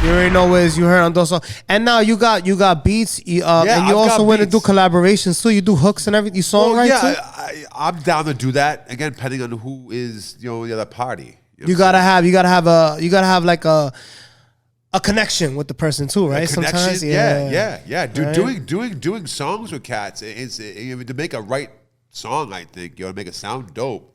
Speaker 1: You already know where you heard on those songs. And now you got beats, and you
Speaker 3: I've
Speaker 1: also
Speaker 3: got
Speaker 1: went to do
Speaker 3: beats.
Speaker 1: collaborations too. You do hooks and everything. You songwrite too.
Speaker 3: I'm down to do that. Again, depending on who is the other party.
Speaker 1: You gotta have like a connection with the person too, right? Sometimes,
Speaker 3: yeah.
Speaker 1: Right?
Speaker 3: Doing songs with cats is to make a right song. I think to make it sound dope.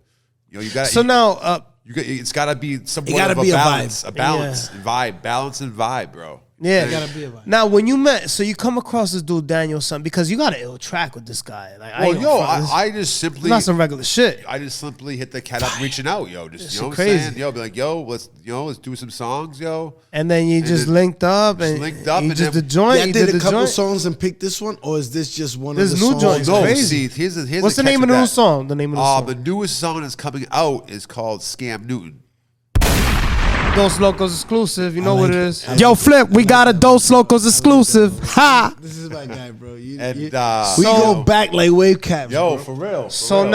Speaker 3: You got
Speaker 1: So now,
Speaker 3: it's got to be some
Speaker 2: It gotta
Speaker 3: of
Speaker 2: be a
Speaker 3: balance,
Speaker 2: vibe.
Speaker 3: balance and vibe, bro.
Speaker 1: yeah.
Speaker 2: gotta be a vibe.
Speaker 1: Now, when you met, so you come across this dude Daniel, son, because you got an ill track with this guy. Like,
Speaker 3: I just simply
Speaker 1: not some regular shit.
Speaker 3: I just simply hit the cat up reaching out, yo. Just
Speaker 1: This
Speaker 3: you know what
Speaker 1: shit
Speaker 3: I'm
Speaker 1: crazy.
Speaker 3: saying? Yo, be like, yo, let's do some songs, yo.
Speaker 1: And then you just
Speaker 3: then-
Speaker 1: linked up and
Speaker 3: linked up
Speaker 1: you
Speaker 3: and
Speaker 1: just
Speaker 3: then-
Speaker 1: the joint.
Speaker 2: Yeah,
Speaker 1: you
Speaker 2: did
Speaker 1: did
Speaker 2: a
Speaker 1: the
Speaker 2: couple
Speaker 1: joint.
Speaker 2: songs and picked this one, or is this just one
Speaker 1: This
Speaker 2: of the
Speaker 1: new
Speaker 2: songs?
Speaker 1: joint's
Speaker 3: No,
Speaker 1: crazy.
Speaker 3: see, here's
Speaker 1: What's the
Speaker 3: catch
Speaker 1: name
Speaker 3: with
Speaker 1: of the new
Speaker 3: that.
Speaker 1: song? The name of the song.
Speaker 3: The newest song that's coming out is called Scam Newton.
Speaker 1: Dos Lokos exclusive. You know
Speaker 2: like
Speaker 1: what it
Speaker 2: it.
Speaker 1: is. Yo, Flip, we got a Dos Lokos exclusive. Ha!
Speaker 2: This is my guy, bro.
Speaker 3: And
Speaker 2: we
Speaker 1: So-
Speaker 2: go back like wave caps.
Speaker 3: yo,
Speaker 2: bro.
Speaker 3: for real.
Speaker 1: So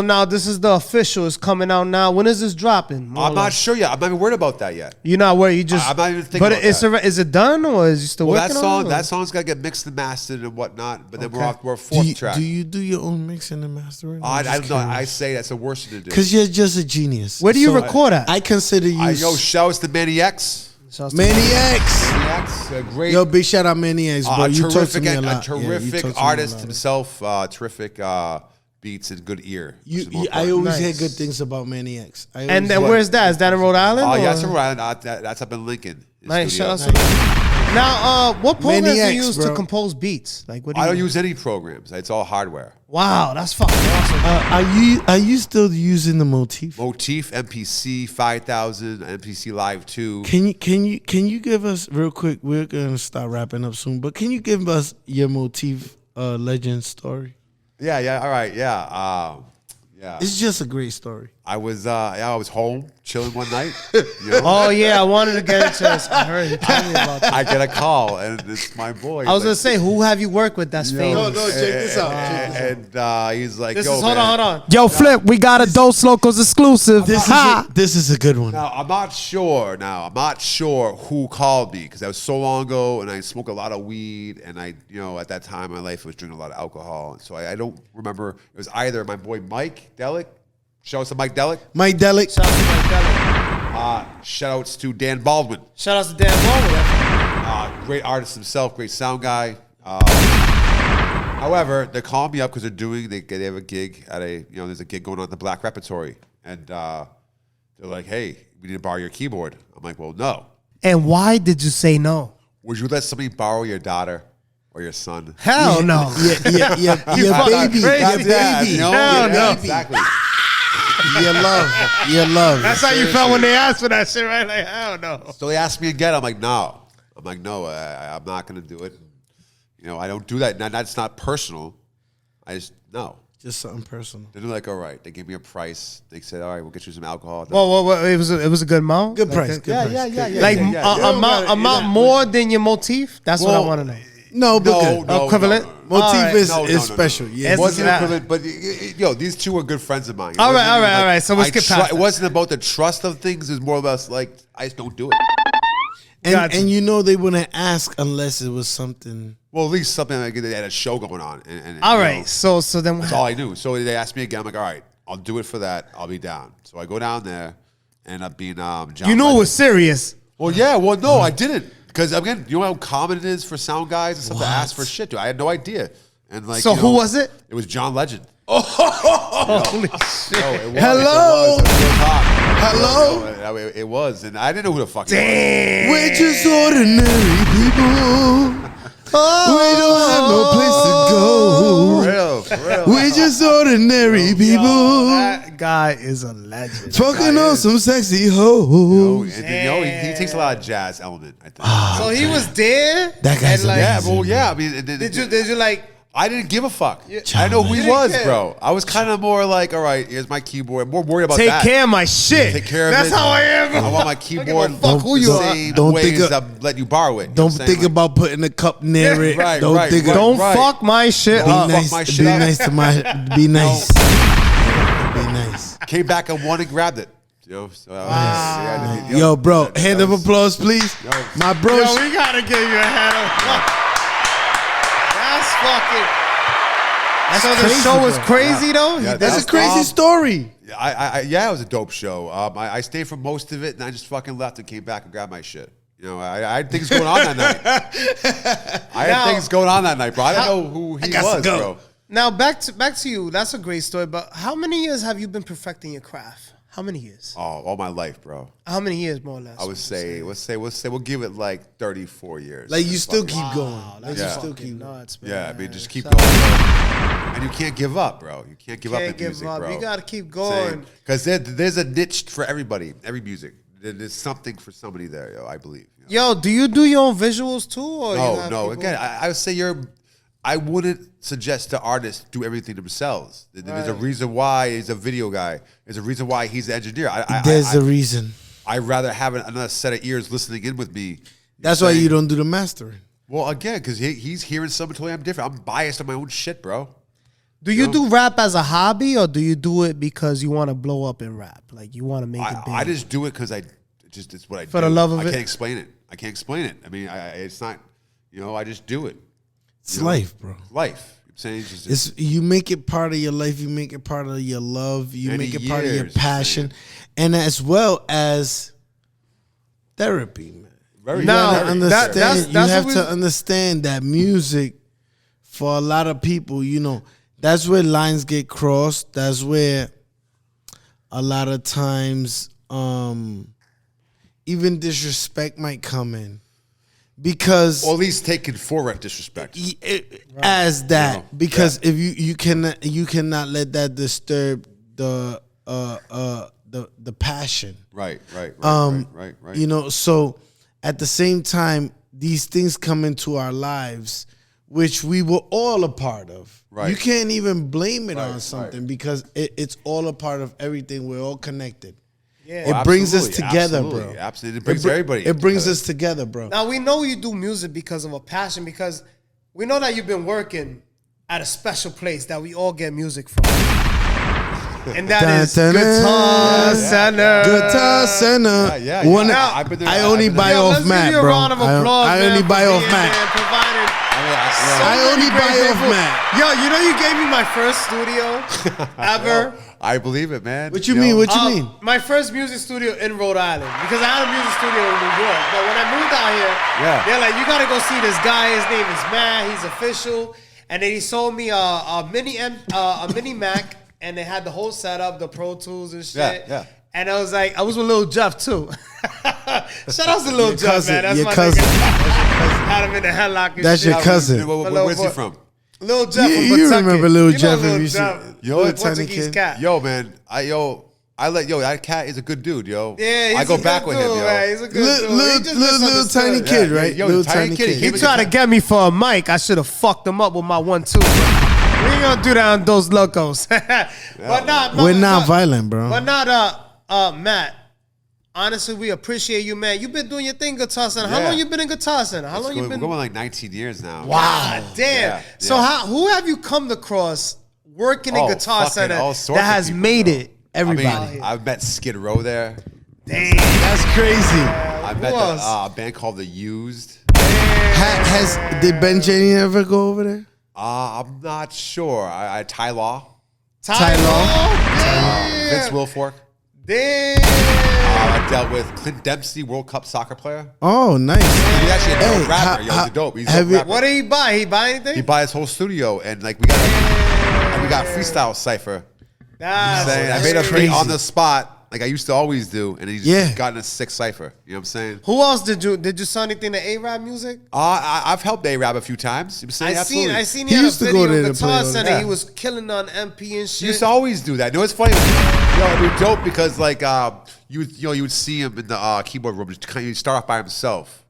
Speaker 1: now this is the official. It's coming out now. When is this dropping? More or
Speaker 3: I'm not
Speaker 1: less.
Speaker 3: sure yet. I'm not even worried about that yet.
Speaker 1: You're not worried. You just.
Speaker 3: I'm not even thinking
Speaker 1: But
Speaker 3: about
Speaker 1: is it done or is you still
Speaker 3: Well,
Speaker 1: working on it?
Speaker 3: that song's got to get mixed and mastered and whatnot. But then we're
Speaker 1: Okay.
Speaker 3: a
Speaker 2: Do
Speaker 3: fourth
Speaker 2: you,
Speaker 3: track.
Speaker 2: do you do your own mixing and mastering?
Speaker 3: I don't know. I say that's the worst thing to do.
Speaker 2: Because you're just a genius.
Speaker 1: Where do you record at?
Speaker 2: I consider you
Speaker 3: Yo, shouts to Manny X.
Speaker 1: Shouts to-
Speaker 2: Maniacs.
Speaker 3: Manny X, a great,
Speaker 2: Yo, big shout out Maniacs, bro.
Speaker 3: a
Speaker 2: You talk to
Speaker 3: terrific,
Speaker 2: me a
Speaker 3: a
Speaker 2: lot. Yeah, you
Speaker 3: terrific
Speaker 2: talk to me a
Speaker 3: artist
Speaker 2: lot.
Speaker 3: himself. Terrific beats and good ear. which is more
Speaker 2: I
Speaker 3: important.
Speaker 2: always hear
Speaker 1: Nice.
Speaker 2: good things about Maniacs.
Speaker 1: And then where's that? Is that in Rhode Island?
Speaker 3: Oh,
Speaker 1: or-
Speaker 3: yeah, that's around. That's up in Lincoln.
Speaker 1: Nice.
Speaker 3: studio.
Speaker 1: Shout out to Now, what programs do you
Speaker 2: Maniacs,
Speaker 1: use
Speaker 2: bro.
Speaker 1: to compose beats? Like, what do you
Speaker 3: I don't use any programs. It's all hardware.
Speaker 1: Wow, that's fucking awesome.
Speaker 2: Are you still using the Motif?
Speaker 3: Motif, MPC 5000, MPC Live 2.
Speaker 2: Can you give us real quick? We're gonna start wrapping up soon, but can you give us your Motif legend story?
Speaker 3: Yeah, all right, yeah.
Speaker 2: It's just a great story.
Speaker 3: I was home chilling one night. You know?
Speaker 1: Oh yeah, I wanted to get into this. I heard you tell me about that.
Speaker 3: I get a call, and it's my boy.
Speaker 1: I was gonna say, who have you worked with that's famous?
Speaker 2: No, check this out.
Speaker 3: And he's like,
Speaker 1: This
Speaker 3: yo,
Speaker 1: is
Speaker 3: man.
Speaker 1: hold on. Yo, Flip, we got a Dos Locos exclusive.
Speaker 2: This is a good one.
Speaker 3: Now I'm not sure who called me because that was so long ago, and I smoked a lot of weed, and I, at that time in my life I was drinking a lot of alcohol, and so I don't remember. It was either my boy Mike Delic. Shout outs to Mike Delic.
Speaker 2: Mike Delic.
Speaker 1: Shout out to Mike Delic.
Speaker 3: Shout outs to Dan Baldwin.
Speaker 1: Shout out to Dan Baldwin.
Speaker 3: Great artist himself, great sound guy. However, they're calling me up because they have a gig at there's a gig going on at the Black Repertory, and they're like, hey, we need to borrow your keyboard. I'm like, well, no.
Speaker 1: And why did you say no?
Speaker 3: Would you let somebody borrow your daughter or your son?
Speaker 1: Hell no.
Speaker 2: Yeah,
Speaker 1: You fucking crazy.
Speaker 3: Dad,
Speaker 1: Hell
Speaker 3: yeah,
Speaker 1: no.
Speaker 3: exactly.
Speaker 2: Your love.
Speaker 1: That's how you felt when they asked for that shit, right? Like, hell no.
Speaker 3: So they asked me again. I'm like, no. I'm not going to do it. I don't do that. Now, that's not personal. I just, no.
Speaker 2: Just something personal.
Speaker 3: They're like, all right. They gave me a price. They said, all right, we'll get you some alcohol.
Speaker 1: Well, it was a good amount.
Speaker 2: Good price.
Speaker 3: Yeah.
Speaker 1: Like
Speaker 3: Yeah.
Speaker 1: amount more than your Motif. That's what I want to know.
Speaker 2: No, but good.
Speaker 3: No,
Speaker 1: Equivalent?
Speaker 3: no.
Speaker 2: Motif
Speaker 1: All right.
Speaker 2: is special. Yeah.
Speaker 3: It wasn't
Speaker 1: It's-
Speaker 3: equivalent, but these two are good friends of mine. It
Speaker 1: All
Speaker 3: wasn't
Speaker 1: right,
Speaker 3: even
Speaker 1: all right. So let's get past
Speaker 3: It
Speaker 1: that.
Speaker 3: wasn't about the trust of things. It was more about like, I just don't do it.
Speaker 1: Gotcha.
Speaker 2: And they wouldn't ask unless it was something.
Speaker 3: Well, at least something like they had a show going on. And
Speaker 1: All right. So then
Speaker 3: that's all I knew. So they asked me again. I'm like, all right, I'll do it for that. I'll be down. So I go down there, end up being John.
Speaker 1: you knew it was serious.
Speaker 3: Well, yeah. Well, no, I didn't. Because again, you know how common it is for sound guys and stuff to ask for shit, dude. I had no idea. And like,
Speaker 1: So who was it?
Speaker 3: It was John Legend.
Speaker 1: Holy shit.
Speaker 3: No, it was.
Speaker 2: Hello?
Speaker 3: It was. Real talk.
Speaker 2: Hello?
Speaker 3: No, it was, and I didn't know who the fuck.
Speaker 1: Damn.
Speaker 2: We're just ordinary people. We don't have no place to go.
Speaker 3: For real.
Speaker 2: We're just ordinary people.
Speaker 1: That guy is a legend.
Speaker 2: Fucking on some sexy
Speaker 3: Oh,
Speaker 2: hoes.
Speaker 3: and he takes a lot of jazz element, I think.
Speaker 1: So he was there.
Speaker 2: That guy's
Speaker 1: and, like,
Speaker 3: Yeah, well, yeah. I mean,
Speaker 1: Did you like?
Speaker 3: I didn't give a fuck. I didn't know who
Speaker 1: You
Speaker 3: he
Speaker 1: didn't
Speaker 3: was,
Speaker 1: care.
Speaker 3: bro. I was kind of more like, all right, here's my keyboard. More worried about
Speaker 1: Take
Speaker 3: that.
Speaker 1: care of my shit.
Speaker 3: Take care of
Speaker 1: That's
Speaker 3: it.
Speaker 1: how I am.
Speaker 3: I want my keyboard.
Speaker 1: fuck who you are.
Speaker 3: Same
Speaker 2: Don't
Speaker 3: ways
Speaker 2: think
Speaker 3: I'm letting you borrow it. You know
Speaker 2: Don't
Speaker 3: what I'm saying?
Speaker 2: think
Speaker 3: Like,
Speaker 2: about putting a cup near it.
Speaker 3: Right,
Speaker 2: Don't
Speaker 3: right,
Speaker 2: think
Speaker 3: right.
Speaker 1: Don't fuck my shit
Speaker 2: Be
Speaker 1: up.
Speaker 2: nice.
Speaker 3: my
Speaker 2: Be
Speaker 3: shit up.
Speaker 2: nice to my. Be nice. Be nice.
Speaker 3: Came back and won and grabbed it. So
Speaker 2: Yo, bro, hand of applause, please. My bro.
Speaker 1: Yo, we gotta give you a hand of. That's fucking. So the
Speaker 2: crazy,
Speaker 1: show was
Speaker 2: bro.
Speaker 1: crazy though.
Speaker 3: Yeah,
Speaker 2: That's
Speaker 3: was
Speaker 2: a crazy story.
Speaker 3: Yeah, it was a dope show. I stayed for most of it, and I just fucking left and came back and grabbed my shit. I had things going on that night. I had things going on that night, bro. I didn't know who he was, bro.
Speaker 1: Now back to you. That's a great story. But how many years have you been perfecting your craft? How many years?
Speaker 3: Oh, all my life, bro.
Speaker 1: How many years, more or less?
Speaker 3: I would say, we'll give it like 34 years.
Speaker 2: Like you still keep going. Like
Speaker 1: That's
Speaker 2: you
Speaker 3: Yeah.
Speaker 2: still
Speaker 1: fucking
Speaker 2: keep going.
Speaker 1: nuts, man.
Speaker 3: Yeah, I mean, just keep
Speaker 1: So-
Speaker 3: going. And you can't give up, bro. You can't give up
Speaker 1: Can't
Speaker 3: in
Speaker 1: give
Speaker 3: music,
Speaker 1: up.
Speaker 3: bro.
Speaker 1: You gotta keep going.
Speaker 3: Because there's a niche for everybody, every music. There's something for somebody there, I believe.
Speaker 1: Yo, do you do your own visuals too? Or you
Speaker 3: No.
Speaker 1: have people-
Speaker 3: Again, I would say I wouldn't suggest to artists do everything themselves. There's a reason why he's a video guy. There's a reason why he's an engineer.
Speaker 2: There's a reason.
Speaker 3: I'd rather have another set of ears listening in with me.
Speaker 2: That's why you don't do the mastering.
Speaker 3: Well, again, because he's hearing something totally I'm different. I'm biased on my own shit, bro.
Speaker 1: Do you do rap as a hobby or do you do it because you want to blow up in rap? Like you want to make it big?
Speaker 3: I just do it because it's what I do.
Speaker 1: For the love of
Speaker 3: I
Speaker 1: it?
Speaker 3: can't explain it. I mean, it's not, I just do it.
Speaker 2: It's life, bro.
Speaker 3: Life. I'm saying it's
Speaker 2: It's you make it part of your life. You make it part of your love. You
Speaker 3: Many
Speaker 2: make it part of your
Speaker 3: years,
Speaker 2: passion, and as well as therapy, man.
Speaker 3: very
Speaker 1: Now,
Speaker 3: very
Speaker 2: Understand?
Speaker 1: that's
Speaker 2: you have
Speaker 1: what
Speaker 2: to understand that music, for a lot of people, that's where lines get crossed. That's where a lot of times even disrespect might come in. because
Speaker 3: Or at least taken for disrespect.
Speaker 2: as that,
Speaker 3: You know,
Speaker 2: because if you cannot let that disturb the passion.
Speaker 3: Right.
Speaker 2: You know, so at the same time, these things come into our lives, which we were all a part of.
Speaker 3: Right.
Speaker 2: You can't even blame it on something because it's all a part of everything. We're all connected.
Speaker 1: Yeah.
Speaker 2: It brings us together,
Speaker 3: absolutely,
Speaker 2: bro.
Speaker 3: Absolutely. It brings everybody.
Speaker 2: It brings
Speaker 3: together.
Speaker 2: us together, bro.
Speaker 1: Now we know you do music because of a passion, because we know that you've been working at a special place that we all get music from. And that is Guitar Center.
Speaker 2: Guitar Center.
Speaker 3: Yeah.
Speaker 2: I've been there. I only buy off Matt, bro. I only buy off Matt. I only buy off Matt.
Speaker 1: Yo, you know you gave me my first studio ever.
Speaker 3: I believe it, man.
Speaker 2: What you mean? What you mean?
Speaker 1: My first music studio in Rhode Island, because I had a music studio in New York. But when I moved out here, they're like, you gotta go see this guy. His name is Matt. He's official. And then he sold me a mini Mac, and they had the whole setup, the Pro Tools and shit.
Speaker 3: Yeah.
Speaker 1: And I was like, I was with Lil Jeff too. Shout out to Lil Jeff,
Speaker 2: cousin,
Speaker 1: man. That's
Speaker 2: your
Speaker 1: my
Speaker 2: cousin.
Speaker 1: nigga. Had him in the headlock and
Speaker 2: That's
Speaker 1: shit.
Speaker 2: your cousin.
Speaker 3: Where's he from?
Speaker 1: Lil Jeff from
Speaker 2: You
Speaker 1: Pawtucket.
Speaker 2: remember Lil
Speaker 1: You
Speaker 2: Jeff
Speaker 1: know
Speaker 2: if
Speaker 1: Lil
Speaker 2: you
Speaker 1: Jeff.
Speaker 2: see-
Speaker 3: Yo,
Speaker 1: The
Speaker 3: a tiny
Speaker 1: Portuguese
Speaker 2: kid.
Speaker 1: cat.
Speaker 3: Yo, man. That cat is a good dude, yo.
Speaker 1: Yeah, he's
Speaker 3: I go
Speaker 1: a
Speaker 3: back
Speaker 1: good
Speaker 3: with him,
Speaker 1: dude,
Speaker 3: yo.
Speaker 1: man. He's a good dude. He just
Speaker 2: Little
Speaker 1: misunderstood.
Speaker 2: tiny kid, right?
Speaker 3: Yo,
Speaker 2: Little
Speaker 3: tiny
Speaker 2: tiny
Speaker 3: kid.
Speaker 2: kid.
Speaker 1: He tried to get me for a mic. I should have fucked him up with my 1-2. We ain't gonna do that on Dos Lokos.
Speaker 2: We're not violent, bro.
Speaker 1: But not Matt. Honestly, we appreciate you, man. You've been doing your thing, Guitar Center. How
Speaker 3: Yeah.
Speaker 1: long you been in Guitar Center? How long you
Speaker 3: We're
Speaker 1: been?
Speaker 3: going like 19 years now.
Speaker 1: Wow, damn.
Speaker 3: Yeah,
Speaker 1: So
Speaker 3: yeah.
Speaker 1: who have you come across working in
Speaker 3: Oh,
Speaker 1: Guitar
Speaker 3: fucking
Speaker 1: Center
Speaker 3: all
Speaker 1: that
Speaker 3: sorts of
Speaker 1: has
Speaker 3: people,
Speaker 1: made
Speaker 3: bro.
Speaker 1: it?
Speaker 2: Everybody.
Speaker 3: I mean, I've met Skid Row there.
Speaker 1: Damn.
Speaker 2: That's crazy.
Speaker 3: I met
Speaker 1: Who else?
Speaker 3: a band called The Used.
Speaker 2: Did Ben Jenny ever go over there?
Speaker 3: I'm not sure. I Ty Law,
Speaker 1: Damn.
Speaker 3: Vince Wilfork.
Speaker 1: Damn.
Speaker 3: I dealt with Clint Dempsey, World Cup soccer player.
Speaker 2: Oh, nice.
Speaker 3: He's actually a dope
Speaker 2: Hey,
Speaker 3: rapper. Yo, he's a dope. He's a
Speaker 2: have
Speaker 3: dope
Speaker 2: you-
Speaker 3: rapper.
Speaker 1: What did he buy? He buy anything?
Speaker 3: He buy his whole studio, and like we got freestyle cipher.
Speaker 1: That's
Speaker 3: Saying I made a beat on the spot, like I used to always do, and he just got in a sick cipher. You know what I'm saying?
Speaker 1: Who else did you sell anything to A-Rap music?
Speaker 3: I've helped A-Rap a few times. You know what I'm saying?
Speaker 1: I
Speaker 3: Absolutely.
Speaker 1: seen
Speaker 2: He
Speaker 1: he had a
Speaker 2: used to go
Speaker 1: video
Speaker 2: there
Speaker 1: in
Speaker 2: to
Speaker 1: Guitar
Speaker 2: play all
Speaker 1: Center.
Speaker 3: that.
Speaker 1: He was killing on MP and shit.
Speaker 3: He used to always do that. You know what's funny? Yo, it'd be dope because like you would see him in the keyboard room. He'd start off by himself.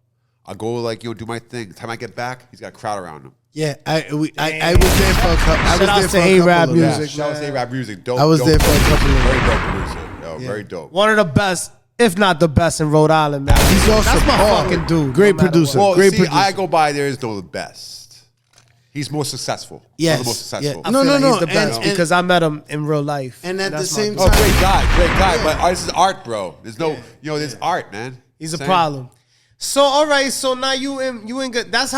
Speaker 3: I'll go like do my thing. The time I get back, he's got a crowd around him.
Speaker 2: Yeah, I was there for a couple.
Speaker 1: Shout out to A-Rap music.
Speaker 3: Yeah, shout out to A-Rap music. Dope.
Speaker 2: I was
Speaker 3: dope,
Speaker 2: there for a
Speaker 3: dope.
Speaker 2: couple of
Speaker 3: Very dope producer. Yo, very dope.
Speaker 1: One of the best, if not the best, in Rhode Island, man.
Speaker 2: He's awesome.
Speaker 1: That's my
Speaker 2: Oh,
Speaker 1: fucking dude.
Speaker 2: great
Speaker 1: no matter
Speaker 2: producer.
Speaker 1: what.
Speaker 3: Well,
Speaker 2: Great
Speaker 3: see,
Speaker 2: producer.
Speaker 3: I go by there is no the best. He's more successful.
Speaker 2: Yes.
Speaker 3: One of the most successful.
Speaker 1: I
Speaker 2: No,
Speaker 1: feel
Speaker 2: no,
Speaker 1: like
Speaker 2: no,
Speaker 1: He's the best
Speaker 2: and-
Speaker 1: because I met him in real life.
Speaker 2: And at the
Speaker 1: that's my
Speaker 2: same
Speaker 1: dude.
Speaker 3: Oh,
Speaker 2: time-
Speaker 3: great guy. But this is art, bro. There's no, there's art, man.
Speaker 1: He's a
Speaker 3: Same.
Speaker 1: problem. So all right, so now you in good. That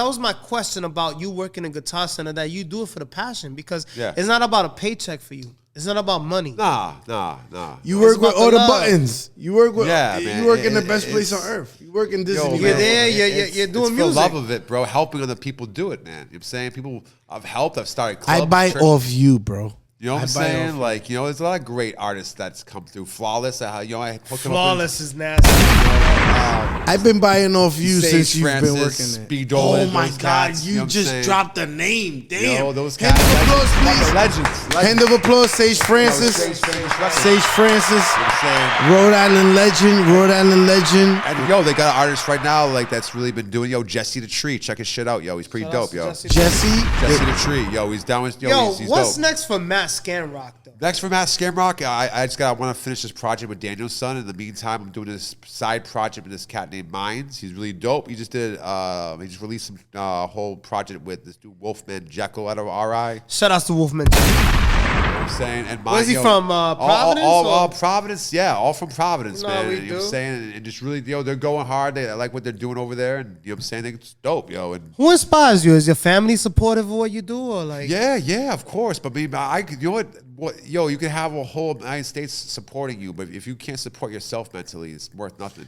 Speaker 1: was my question about you working in Guitar Center, that you do it for the passion, because it's not about a paycheck for you. It's not about money.
Speaker 3: Nah.
Speaker 2: You work with
Speaker 1: about
Speaker 2: all
Speaker 1: the
Speaker 2: the
Speaker 1: love.
Speaker 2: buttons. You work with.
Speaker 3: Yeah, man.
Speaker 2: You work in the best
Speaker 3: It's-
Speaker 2: place on earth. You work in Disney.
Speaker 3: Yo,
Speaker 2: World.
Speaker 1: You're
Speaker 3: man,
Speaker 1: there.
Speaker 3: it's-
Speaker 1: You're doing
Speaker 3: it's
Speaker 1: music.
Speaker 3: for love of it, bro. Helping other people do it, man. You know what I'm saying? People I've helped. I've started clubs.
Speaker 2: I buy
Speaker 3: churches.
Speaker 2: off you, bro.
Speaker 3: You know what I'm
Speaker 2: I buy
Speaker 3: saying?
Speaker 2: off.
Speaker 3: Like, there's a lot of great artists that's come through. Flawless, I hooked him up with-
Speaker 1: Flawless is nasty.
Speaker 2: I've been buying off you
Speaker 3: Sage
Speaker 2: since you've
Speaker 3: Francis,
Speaker 2: been working there.
Speaker 3: Speed Dolan,
Speaker 2: Oh my
Speaker 3: those
Speaker 2: God!
Speaker 3: cats,
Speaker 2: You
Speaker 3: know what I'm
Speaker 2: just
Speaker 3: saying?
Speaker 2: dropped the name. Damn.
Speaker 3: Yo, those
Speaker 2: Hand
Speaker 3: cats.
Speaker 2: of applause,
Speaker 3: Legends.
Speaker 2: please.
Speaker 3: Legends.
Speaker 2: Hand of applause, Sage Francis.
Speaker 3: Sage Francis.
Speaker 2: Sage Francis,
Speaker 3: You know what I'm saying?
Speaker 2: Rhode Island legend. Rhode Island legend.
Speaker 3: And they got an artist right now like that's really been doing. Jesse the Tree, check his shit out. He's pretty dope.
Speaker 1: Jesse.
Speaker 2: Jesse.
Speaker 3: Jesse the Tree, he's down with. He's
Speaker 1: what's
Speaker 3: dope.
Speaker 1: next for Matt Scamrock though?
Speaker 3: Next for Matt Scamrock, I just want to finish this project with Daniel's son. In the meantime, I'm doing this side project with this cat named Mines. He's really dope. He just released some whole project with this dude Wolfman Jekyll out of RI.
Speaker 1: Shout out to Wolfman.
Speaker 3: You know what I'm saying? And
Speaker 1: Where's he from? Providence?
Speaker 3: All Providence, yeah, all from Providence,
Speaker 1: No,
Speaker 3: man.
Speaker 1: we
Speaker 3: You know what
Speaker 1: do.
Speaker 3: I'm saying? And just really, they're going hard. I like what they're doing over there, and you know what I'm saying? It's dope, And
Speaker 1: Who inspires you? Is your family supportive of what you do, or like?
Speaker 3: yeah, of course. But you know what? You can have a whole United States supporting you, but if you can't support yourself mentally, it's worth nothing,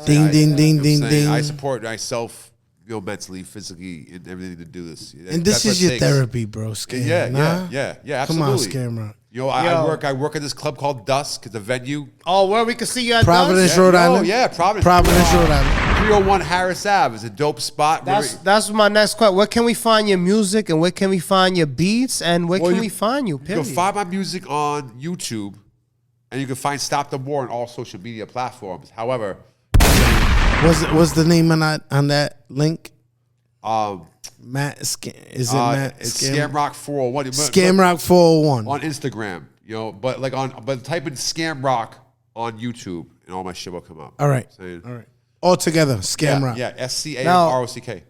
Speaker 2: Ding, ding, ding, ding, ding.
Speaker 3: I support myself, mentally, physically, and everything to do this.
Speaker 2: And this is your therapy, bro. Scam.
Speaker 3: Yeah,
Speaker 2: Come on,
Speaker 3: absolutely.
Speaker 2: Scamrock.
Speaker 3: I work at this club called Dusk. It's a venue.
Speaker 1: Oh, where we can see you at
Speaker 2: Providence,
Speaker 1: Dusk?
Speaker 2: Rhode Island.
Speaker 3: Yeah, Providence.
Speaker 2: Providence, Rhode Island.
Speaker 3: 301 Harris Ave is a dope spot.
Speaker 1: That's my next question. Where can we find your music and where can we find your beats and where can we find you? Period.
Speaker 3: You can find my music on YouTube and you can find Stop the War on all social media platforms. However,
Speaker 2: what's the name on that link?
Speaker 3: Matt
Speaker 2: It's
Speaker 3: Scamrock 401.
Speaker 2: Scamrock 401
Speaker 3: on Instagram. You know, but type in Scamrock on YouTube and all my shit will come up.
Speaker 2: All right. All right. All together, Scamrock.
Speaker 3: Yeah, SCAMROCK.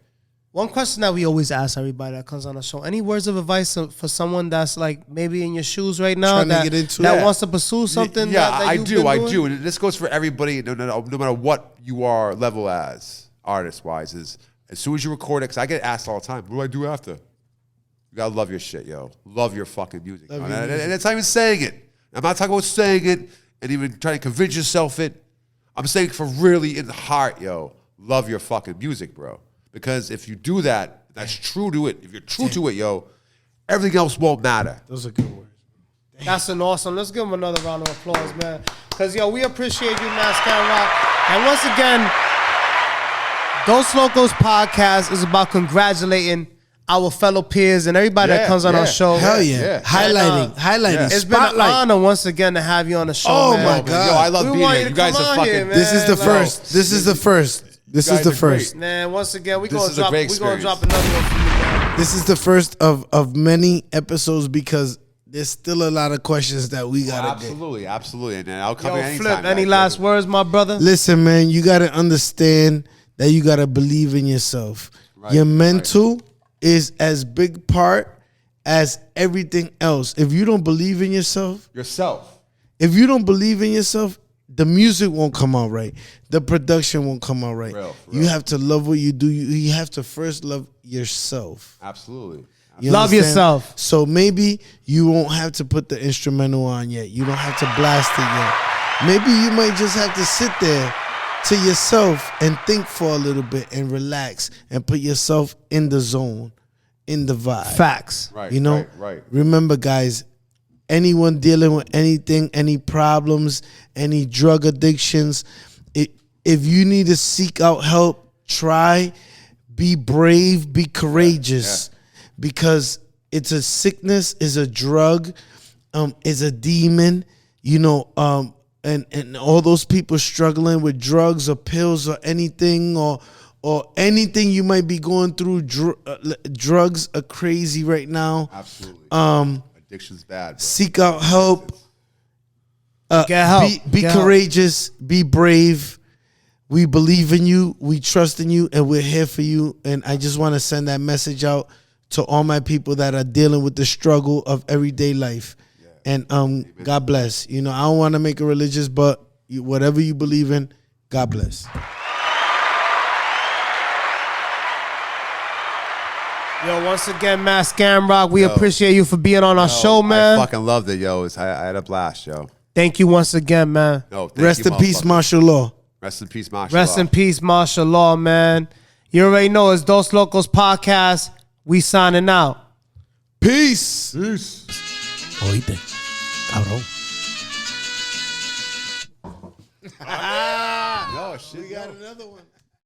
Speaker 1: One question that we always ask everybody that comes on the show: any words of advice for someone that's like maybe in your shoes right now that wants to pursue something?
Speaker 3: Yeah,
Speaker 1: that
Speaker 3: I
Speaker 1: do,
Speaker 3: and this goes for everybody, no matter what you are level as artist wise. Is as soon as you record it, because I get asked all the time, what do I do after? You gotta love your shit, yo. Love your fucking music, and it's not even saying it. I'm not talking about saying it and even trying to convince yourself it. I'm saying for really in the heart, yo. Love your fucking music, bro. Because if you do that, that's true to it. If you're true to it, yo, everything else won't matter.
Speaker 2: Those are good words.
Speaker 1: That's an awesome. Let's give him another round of applause, man. Because, yo, we appreciate you, man, Scamrock. And once again, Dos Lokos podcast is about congratulating our fellow peers and everybody that comes on our show.
Speaker 2: Hell yeah. Highlighting.
Speaker 1: It's been an honor once again to have you on the show, man.
Speaker 2: My God.
Speaker 3: Yo, I love being here. You guys are fucking...
Speaker 1: Here,
Speaker 2: this is the first. This is the first. This is the first.
Speaker 1: Man, once again, we're going to drop another one for you, man.
Speaker 2: This is the first of many episodes because there's still a lot of questions that we got to get.
Speaker 3: Absolutely. And I'll come in anytime.
Speaker 1: Flip, any last words, my brother?
Speaker 2: Listen, man, you got to understand that you got to believe in yourself. Right, your mental is as big part as everything else. If you don't believe in yourself. If you don't believe in yourself, the music won't come out right. The production won't come out right.
Speaker 3: Real.
Speaker 2: You have to love what you do. You have to first love yourself.
Speaker 3: Absolutely.
Speaker 2: You
Speaker 1: love
Speaker 2: understand?
Speaker 1: yourself.
Speaker 2: So maybe you won't have to put the instrumental on yet. You don't have to blast it yet. Maybe you might just have to sit there to yourself and think for a little bit and relax and put yourself in the zone, in the vibe.
Speaker 1: Facts.
Speaker 3: Right.
Speaker 2: You know?
Speaker 3: Right.
Speaker 2: Remember, guys, anyone dealing with anything, any problems, any drug addictions, if you need to seek out help, try, be brave, be courageous, because it's a sickness, is a drug, is a demon, you know, and all those people struggling with drugs or pills or anything or anything you might be going through. Drugs are crazy right now.
Speaker 3: Absolutely. Addiction's bad, bro.
Speaker 2: Seek out help.
Speaker 1: Get help.
Speaker 2: Be courageous. Be brave. We believe in you. We trust in you, and we're here for you. And I just want to send that message out to all my people that are dealing with the struggle of everyday life. Yeah. And God bless. You know, I don't want to make it religious, but whatever you believe in, God bless.
Speaker 1: Yo, once again, man, Scamrock, we appreciate you for being on our show, man.
Speaker 3: I fucking loved it, yo. I had a blast, yo.
Speaker 1: Thank you once again, man.
Speaker 2: Rest in peace, martial law.
Speaker 3: Rest in peace, martial law.
Speaker 1: Rest in peace, martial law, man. You already know it's Dos Lokos podcast. We signing out.
Speaker 2: Peace.
Speaker 1: Oíste, cabrón.
Speaker 3: Yo, shit,
Speaker 2: We got another one.